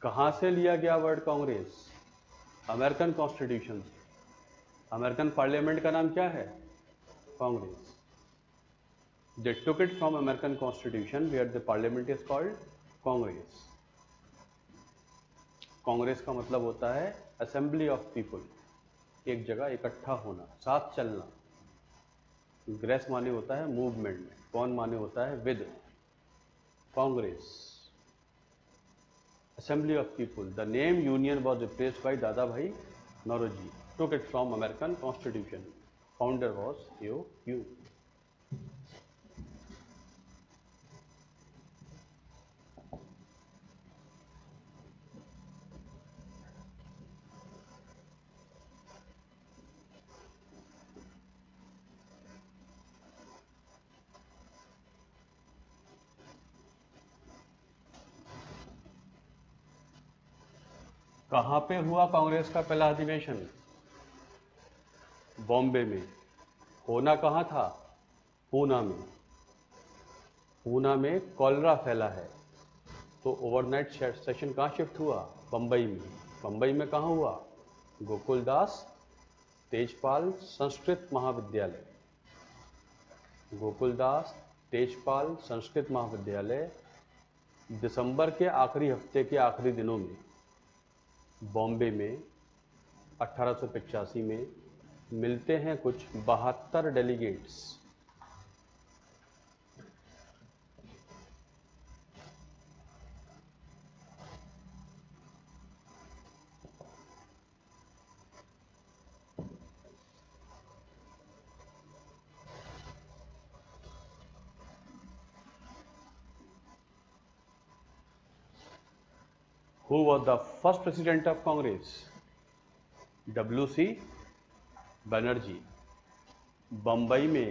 कहां से लिया गया वर्ड कांग्रेस? अमेरिकन कॉन्स्टिट्यूशन से। अमेरिकन पार्लियामेंट का नाम क्या है? Congress. They took it from American Constitution where the parliament is called Congress. Congress का मतलब होता है असेंबली ऑफ पीपल, एक जगह इकट्ठा होना, साथ चलना। ग्रेस माने होता है मूवमेंट में, कौन माने होता है with. Congress assembly of people. The name union was replaced by Dada Bhai Naoroji. Took it from American constitution. Founder was A.O. Hume। कहाँ पे हुआ कांग्रेस का पहला अधिवेशन? बॉम्बे में। होना कहाँ था? पूना में। पूना में कॉलरा फैला है, तो ओवरनाइट सेशन कहाँ शिफ्ट हुआ? बम्बई में। बम्बई में कहाँ हुआ? गोकुलदास तेजपाल संस्कृत महाविद्यालय। गोकुलदास तेजपाल संस्कृत महाविद्यालय। दिसंबर के आखिरी हफ्ते के आखिरी दिनों में बॉम्बे में 1885 में मिलते हैं कुछ 72 delegates. Who was the first president of Congress? W.C. Banerjee. Bombay में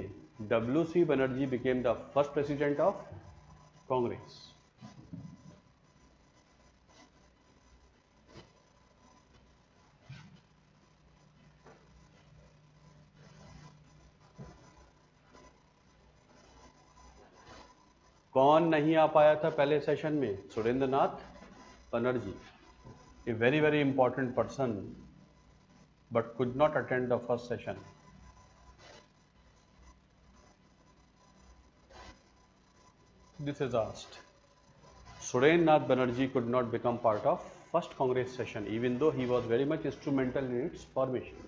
W.C. Banerjee became the first president of Congress. कौन नहीं आ पाया था पहले सेशन में? सुरेंद्र नाथ Banerjee, a very important person, but could not attend the first session. This is asked. Surendra Nath Banerjee could not become part of first Congress session, even though he was very much instrumental in its formation.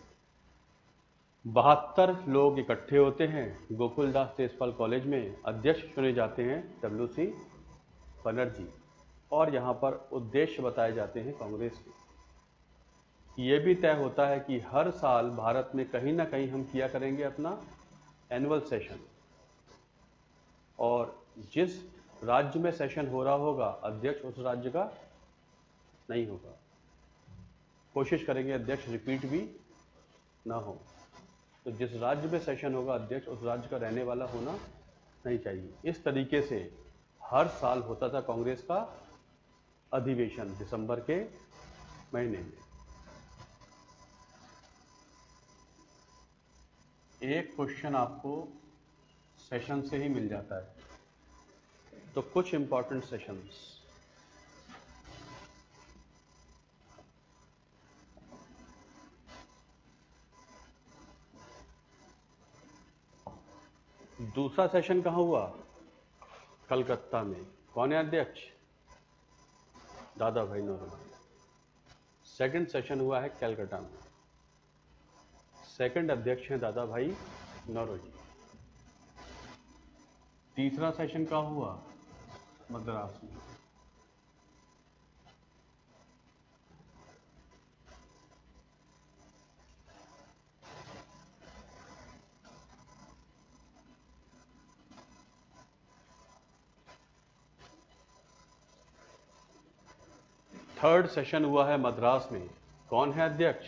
72 लोग इकट्ठे होते हैं Gokuldas Tejpal college में। अध्यक्ष चुने जाते हैं W.C. Banerjee, और यहाँ पर उद्देश्य बताए जाते हैं कांग्रेस के। ये भी तय होता है कि हर साल भारत में कहीं ना कहीं हम किया करेंगे अपना एनुअल सेशन, और जिस राज्य में सेशन हो रहा होगा अध्यक्ष उस राज्य का नहीं होगा। कोशिश करेंगे अध्यक्ष रिपीट भी ना हो, तो जिस राज्य में सेशन होगा अध्यक्ष उस राज्य का रहने वाला होना नहीं चाहिए। इस तरीके से हर साल होता था कांग्रेस का अधिवेशन दिसंबर के महीने में। एक क्वेश्चन आपको सेशन से ही मिल जाता है, तो कुछ इंपॉर्टेंट सेशंस। दूसरा सेशन कहाँ हुआ? कलकत्ता में। कौन है अध्यक्ष? दादा भाई नौरोजी। सेकंड सेशन हुआ है कलकत्ता में, सेकंड अध्यक्ष हैं दादा भाई नौरोजी। तीसरा सेशन कहाँ हुआ? मद्रास में। थर्ड सेशन हुआ है मद्रास में। कौन है अध्यक्ष?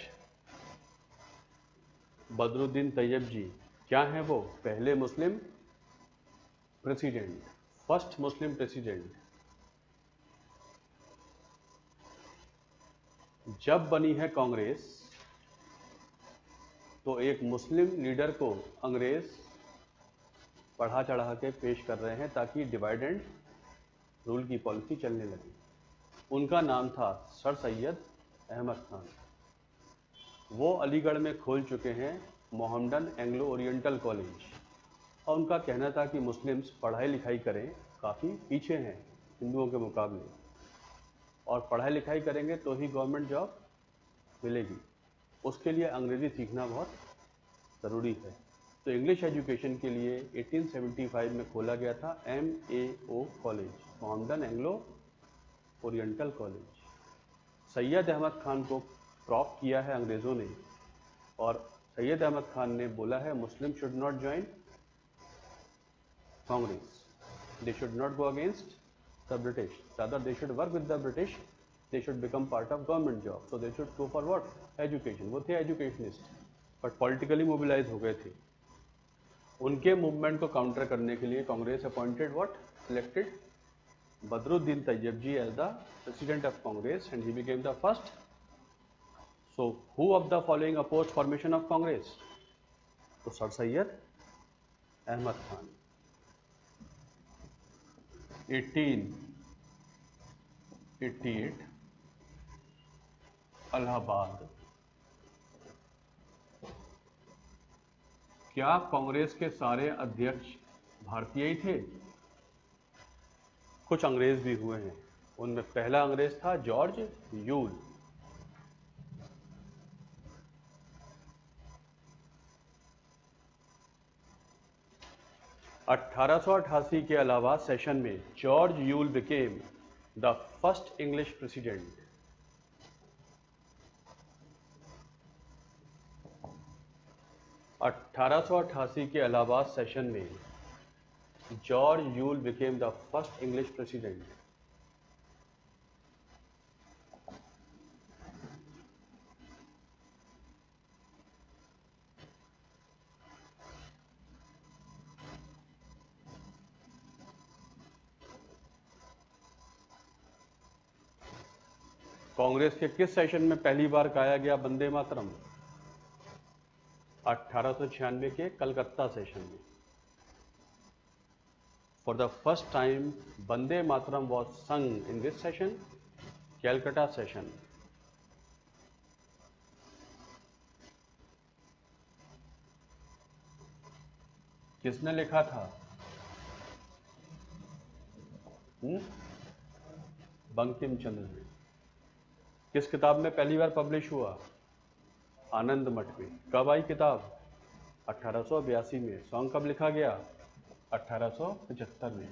बदरुद्दीन तैयब जी। क्या हैं वो? पहले मुस्लिम प्रेसिडेंट, फर्स्ट मुस्लिम प्रेसिडेंट। जब बनी है कांग्रेस तो एक मुस्लिम लीडर को अंग्रेज बढ़ा चढ़ा के पेश कर रहे हैं ताकि डिवाइड एंड रूल की पॉलिसी चलने लगी। उनका नाम था सर सैयद अहमद खान। वो अलीगढ़ में खोल चुके हैं मोहम्मडन एंग्लो ओरिएंटल कॉलेज, और उनका कहना था कि मुस्लिम्स पढ़ाई लिखाई करें, काफ़ी पीछे हैं हिंदुओं के मुकाबले, और पढ़ाई लिखाई करेंगे तो ही गवर्नमेंट जॉब मिलेगी। उसके लिए अंग्रेज़ी सीखना बहुत ज़रूरी है। तो इंग्लिश एजुकेशन के लिए 1875 में खोला गया था MAO college, Mohammedan Anglo Oriental college. Syed Ahmad Khan को प्रॉप किया है अंग्रेज़ों ने, और सैयद अहमद खान ने बोला है मुस्लिम should not join Congress, they should not go against the British, rather they should work with the British, they should become part of government job, so they should go for what? Education. वो थे educationist, but politically mobilise हो गए थे। उनके movement को counter करने के लिए Congress appointed what? Selected Badruddin Tayyab ji as the president of Congress, and he became the first so who of the following oppose formation of Congress? तो सर सैयद अहमद खान। 1888 इलाहाबाद। क्या कांग्रेस के सारे अध्यक्ष भारतीय ही थे? कुछ अंग्रेज भी हुए हैं। उनमें पहला अंग्रेज था जॉर्ज यूल। (1888) के इलाहाबाद सेशन में George Yule became the first English president. (1888) के इलाहाबाद सेशन में George Yule became the first English president. Congress के किस सेशन में पहली बार गाया गया वंदे मातरम? 1896 के कलकत्ता सेशन में। For the first time Vande Mataram was संग in this session, Calcutta session. किसने लिखा था? बंकिम चंद्र ने। किस किताब में पहली बार पब्लिश हुआ? आनंद मठ में। कब आई किताब? 1882 में। सॉन्ग कब लिखा गया? 1875 में।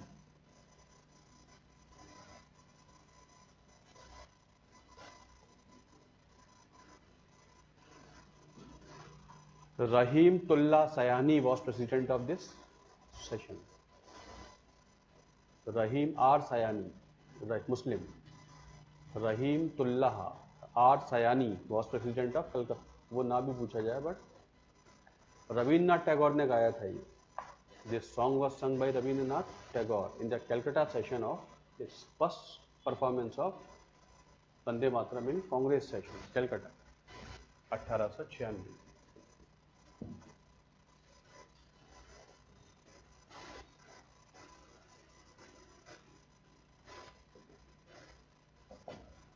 Rahimtullah Sayani was president of this session. Rahim R Sayani, Muslim. Rahimtullah R Sayani was president of Calcutta. वो ना भी पूछा जाए, बट रविन्द्रनाथ टैगोर ने गाया था ये। This song was sung by Rabindranath Tagore in the Calcutta session of this first performance of Vande Mataram in Congress session, Calcutta, 1896।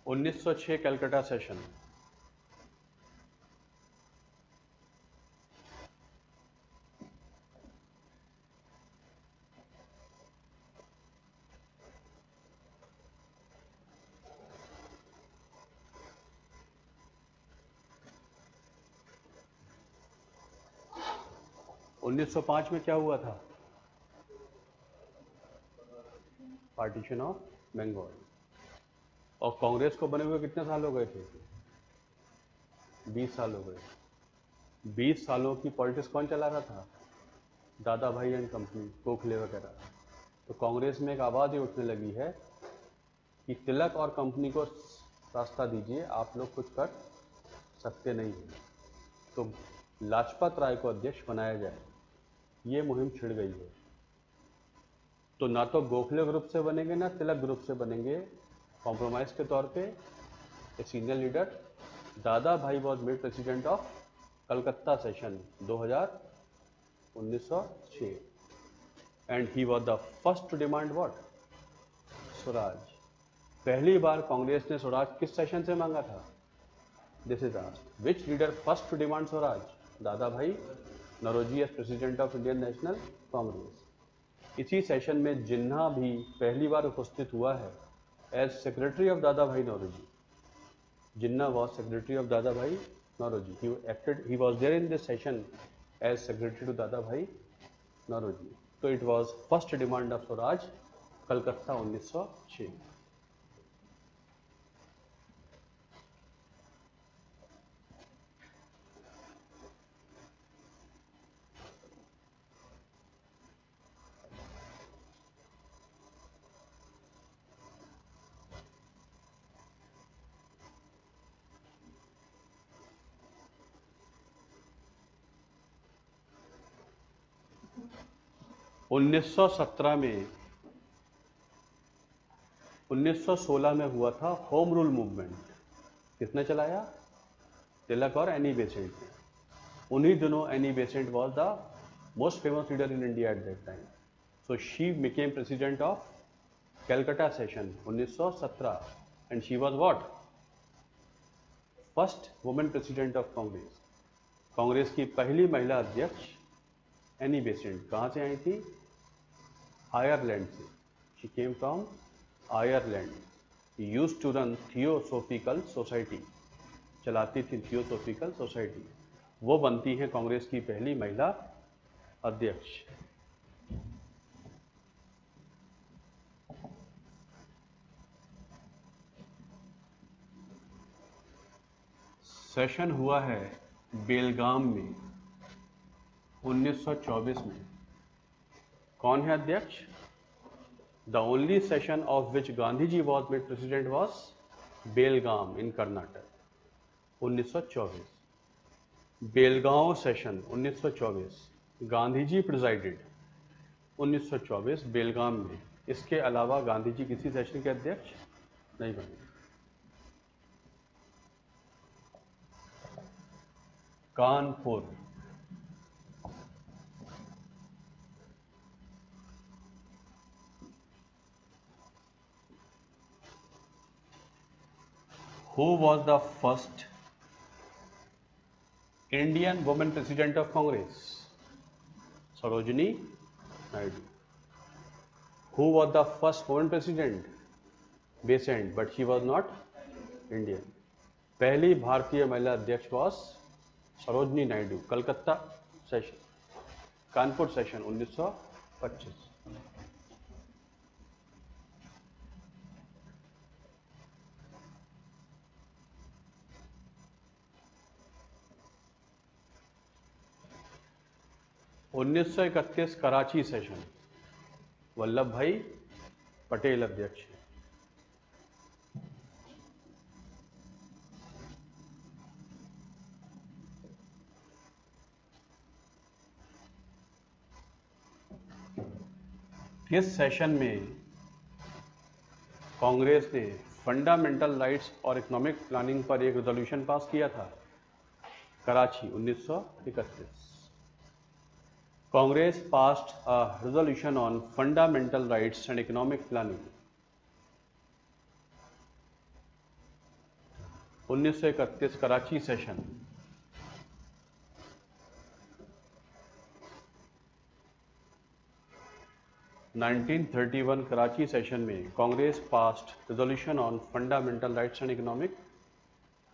(1906) Calcutta session. (1905) में क्या हुआ था? Partition of Bengal. और कांग्रेस को बने हुए कितने साल हो गए थे? 20 साल हो गए। 20 सालों की पॉलिटिक्स कौन चला रहा था? दादा भाई एंड कंपनी, गोखले वगैरह। तो कांग्रेस में एक आवाज़ ही उठने लगी है कि तिलक और कंपनी को रास्ता दीजिए, आप लोग कुछ कर सकते नहीं हैं। तो लाजपत राय को अध्यक्ष बनाया जाए, ये मुहिम छिड़ गई है। तो ना तो गोखले ग्रुप से बनेंगे ना तिलक ग्रुप से बनेंगे। कॉम्प्रोमाइज के तौर पे a senior leader Dada Bhai was made president of Calcutta session 1906 and he was the first to demand what? Swaraj. पहली बार कांग्रेस ने स्वराज किस सेशन से मांगा था? This is asked. Which leader first to demand Swaraj? Dada Bhai Naoroji as president of Indian national Congress. इसी सेशन में जिन्ना भी पहली बार उपस्थित हुआ है एज सेक्रेटरी ऑफ दादा भाई नौरोजी। जिन्ना वॉज सेक्रेटरी ऑफ दादा Bhai Naoroji. He was there in this session as secretary to दादा भाई नौरोजी। तो it was first demand of Swaraj, Calcutta 1906। में 1916 में हुआ था होम रूल मूवमेंट। किसने चलाया? तिलक और एनी बेसेंट थे। उन्हीं दिनों Annie Besant was the most famous leader in India at that time. So she became president of Calcutta session 1917 and she was what? First women president of Congress. Congress की पहली महिला अध्यक्ष एनी बेसेंट कहाँ से आई थी? आयरलैंड से। She came from Ireland. Used to run theosophical society, चलाती थी थियोसोफिकल सोसाइटी। वो बनती हैं कांग्रेस की पहली महिला अध्यक्ष। सेशन हुआ है बेलगाम में 1924 में। कौन है अध्यक्ष? The only session of which Gandhi ji was made president was Belgaum in Karnataka 1924। Belgaum session 1924, Gandhi ji presided 1924 Belgaum में। इसके अलावा गांधी जी किसी सेशन के अध्यक्ष नहीं बने। Kanpur, who was the first Indian woman president of Congress? Sarojini Naidu. Who was the first woman president? Besant, but she was not Indian. पहली भारतीय महिला अध्यक्ष was Sarojini Naidu, Calcutta session, Kanpur session 1925। (1931) Karachi session, Vallabh Bhai Patel अध्यक्ष हैं। किस सेशन में कांग्रेस ने फंडामेंटल राइट्स और इकोनॉमिक प्लानिंग पर एक रेजोल्यूशन पास किया था? Karachi 1931। Congress passed a resolution on fundamental rights and economic planning 1931 Karachi session. (1931) Karachi session में Congress passed resolution on fundamental rights and economic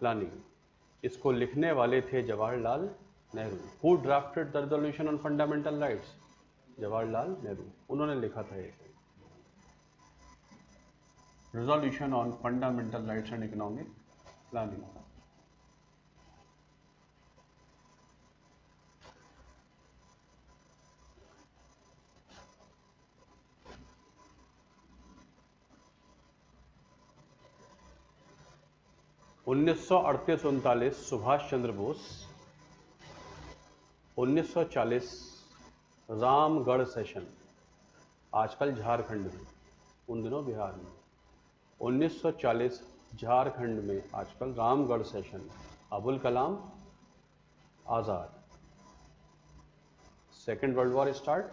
planning. इसको लिखने वाले थे Jawaharlal Nehru. Who drafted the resolution on fundamental rights? Jawaharlal Nehru. उन्होंने लिखा था ये resolution on fundamental rights and economic planning. (1938-39) Subhash Chandra Bose. 1940 Ramgarh session, आजकल झारखंड में, उन दिनों बिहार में। 1940 झारखंड में, आजकल रामगढ़ सेशन। अबुल कलाम आज़ाद। सेकेंड वर्ल्ड वॉर स्टार्ट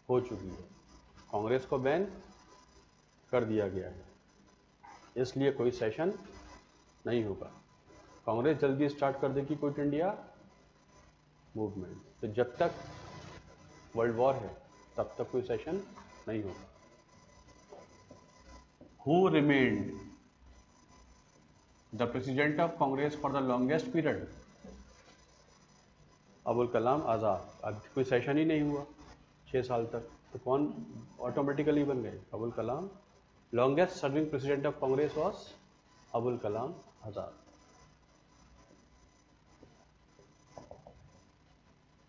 हो चुकी है, कांग्रेस को बैन कर दिया गया है, इसलिए कोई सेशन नहीं होगा। कांग्रेस जल्दी स्टार्ट कर देगी क्विट इंडिया मूवमेंट, तो जब तक वर्ल्ड वॉर है तब तक कोई सेशन नहीं होगा। Who remained the president of Congress for the longest period? Abul Kalam आज़ाद। अब कोई सेशन ही नहीं हुआ 6 साल तक, तो कौन ऑटोमेटिकली बन गए? Abul Kalam. Longest serving president of Congress was Abul Kalam Azad.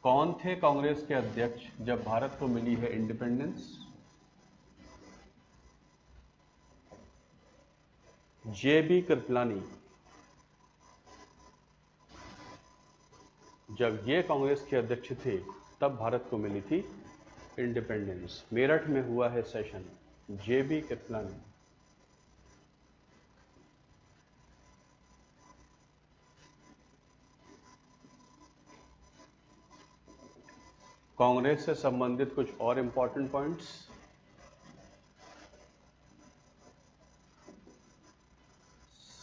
कौन थे कांग्रेस के अध्यक्ष जब भारत को मिली है इंडिपेंडेंस? जे.बी. कृपलानी। जब ये कांग्रेस के अध्यक्ष थे तब भारत को मिली थी इंडिपेंडेंस। मेरठ में हुआ है सेशन, जे.बी. कृपलानी। कांग्रेस से संबंधित कुछ और इंपॉर्टेंट पॉइंट्स।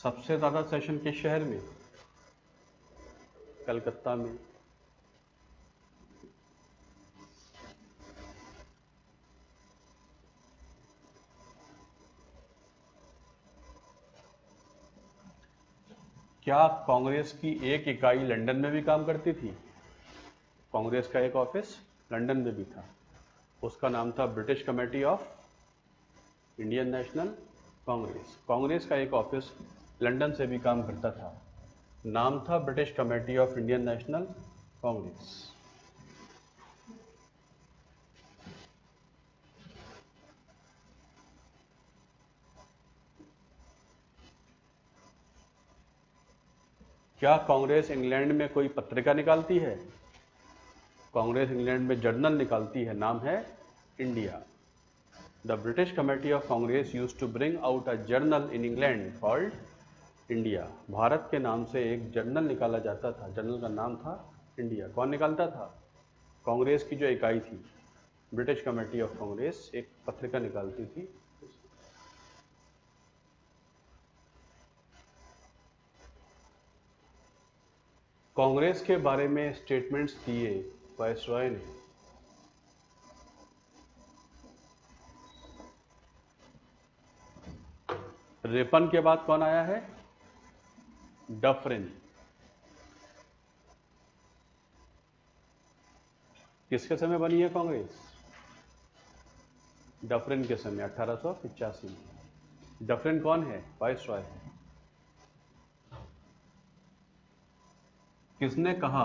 सबसे ज्यादा सेशन किस शहर में? कलकत्ता में। क्या कांग्रेस की एक इकाई लंदन में भी काम करती थी? कांग्रेस का एक ऑफिस लंदन में भी था, उसका नाम था British committee of Indian national Congress. Congress का एक ऑफिस लंदन से भी काम करता था, नाम था British committee of Indian national Congress. क्या कांग्रेस इंग्लैंड में कोई पत्रिका निकालती है? कांग्रेस इंग्लैंड में जर्नल निकालती है, नाम है India. The British committee of Congress used to bring out a journal in England called India. Bharat के नाम से एक जर्नल निकाला जाता था, जर्नल का नाम था इंडिया। कौन निकालता था? कांग्रेस की जो इकाई थी ब्रिटिश कमेटी ऑफ कांग्रेस, एक पत्रिका निकालती थी। कांग्रेस के बारे में स्टेटमेंट्स दिए वायसरॉय ने। रिपन के बाद कौन आया है? डफरिन। किसके समय बनी है कांग्रेस? डफरिन के समय 1885 में। डफरिन कौन है? वायसरॉय है। किसने कहा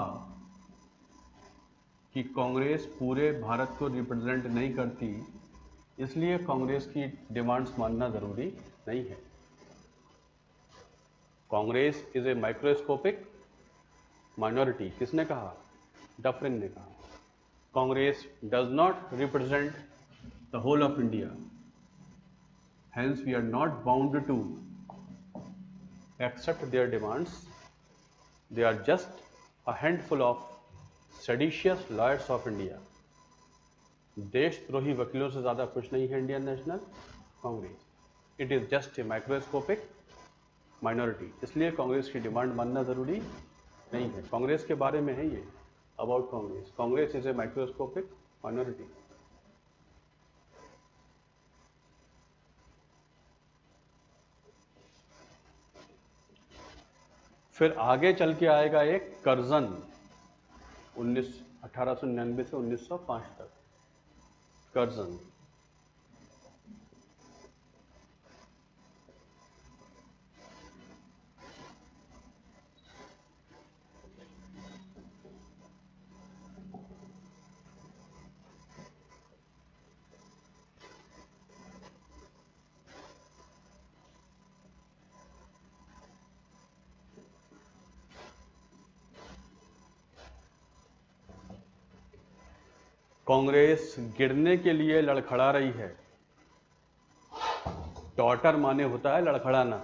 कि कांग्रेस पूरे भारत को रिप्रेजेंट नहीं करती, इसलिए कांग्रेस की डिमांड्स मानना जरूरी नहीं है? Congress is a microscopic minority. किसने कहा? डफरिन ने कहा। Congress does not represent the whole of India, hence we are not bound to accept their demands, they are just a handful of seditious lawyers of India। देशद्रोही वकीलों से ज्यादा कुछ नहीं है Indian national Congress. It is just a microscopic minority, इसलिए कांग्रेस की demand मानना जरूरी नहीं है। कांग्रेस के बारे में है ये, about Congress. Congress is a microscopic minority. फिर आगे चल के आएगा एक कर्जन, 1899 से 1905 तक। कर्जन कांग्रेस गिरने के लिए लड़खड़ा रही है। टॉटर माने होता है लड़खड़ाना।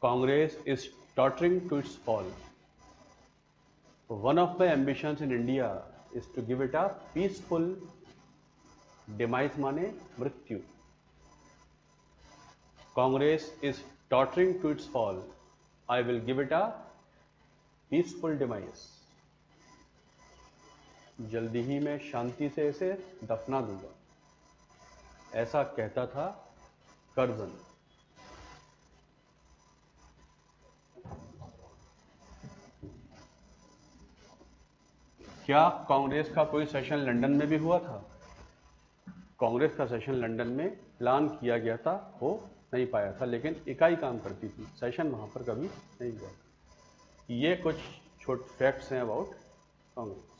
Congress is tottering to its fall. One of the ambitions in India is to give it a peaceful demise माने मृत्यु। Congress is tottering to its fall, I will give it a peaceful demise. जल्दी ही मैं शांति से इसे दफना दूंगा, ऐसा कहता था कर्जन। क्या कांग्रेस का कोई सेशन लंदन में भी हुआ था? कांग्रेस का सेशन लंदन में प्लान किया गया था, हो नहीं पाया था, लेकिन इकाई काम करती थी, सेशन वहां पर कभी नहीं हुआ। ये कुछ छोटे फैक्ट्स हैं अबाउट कांग्रेस।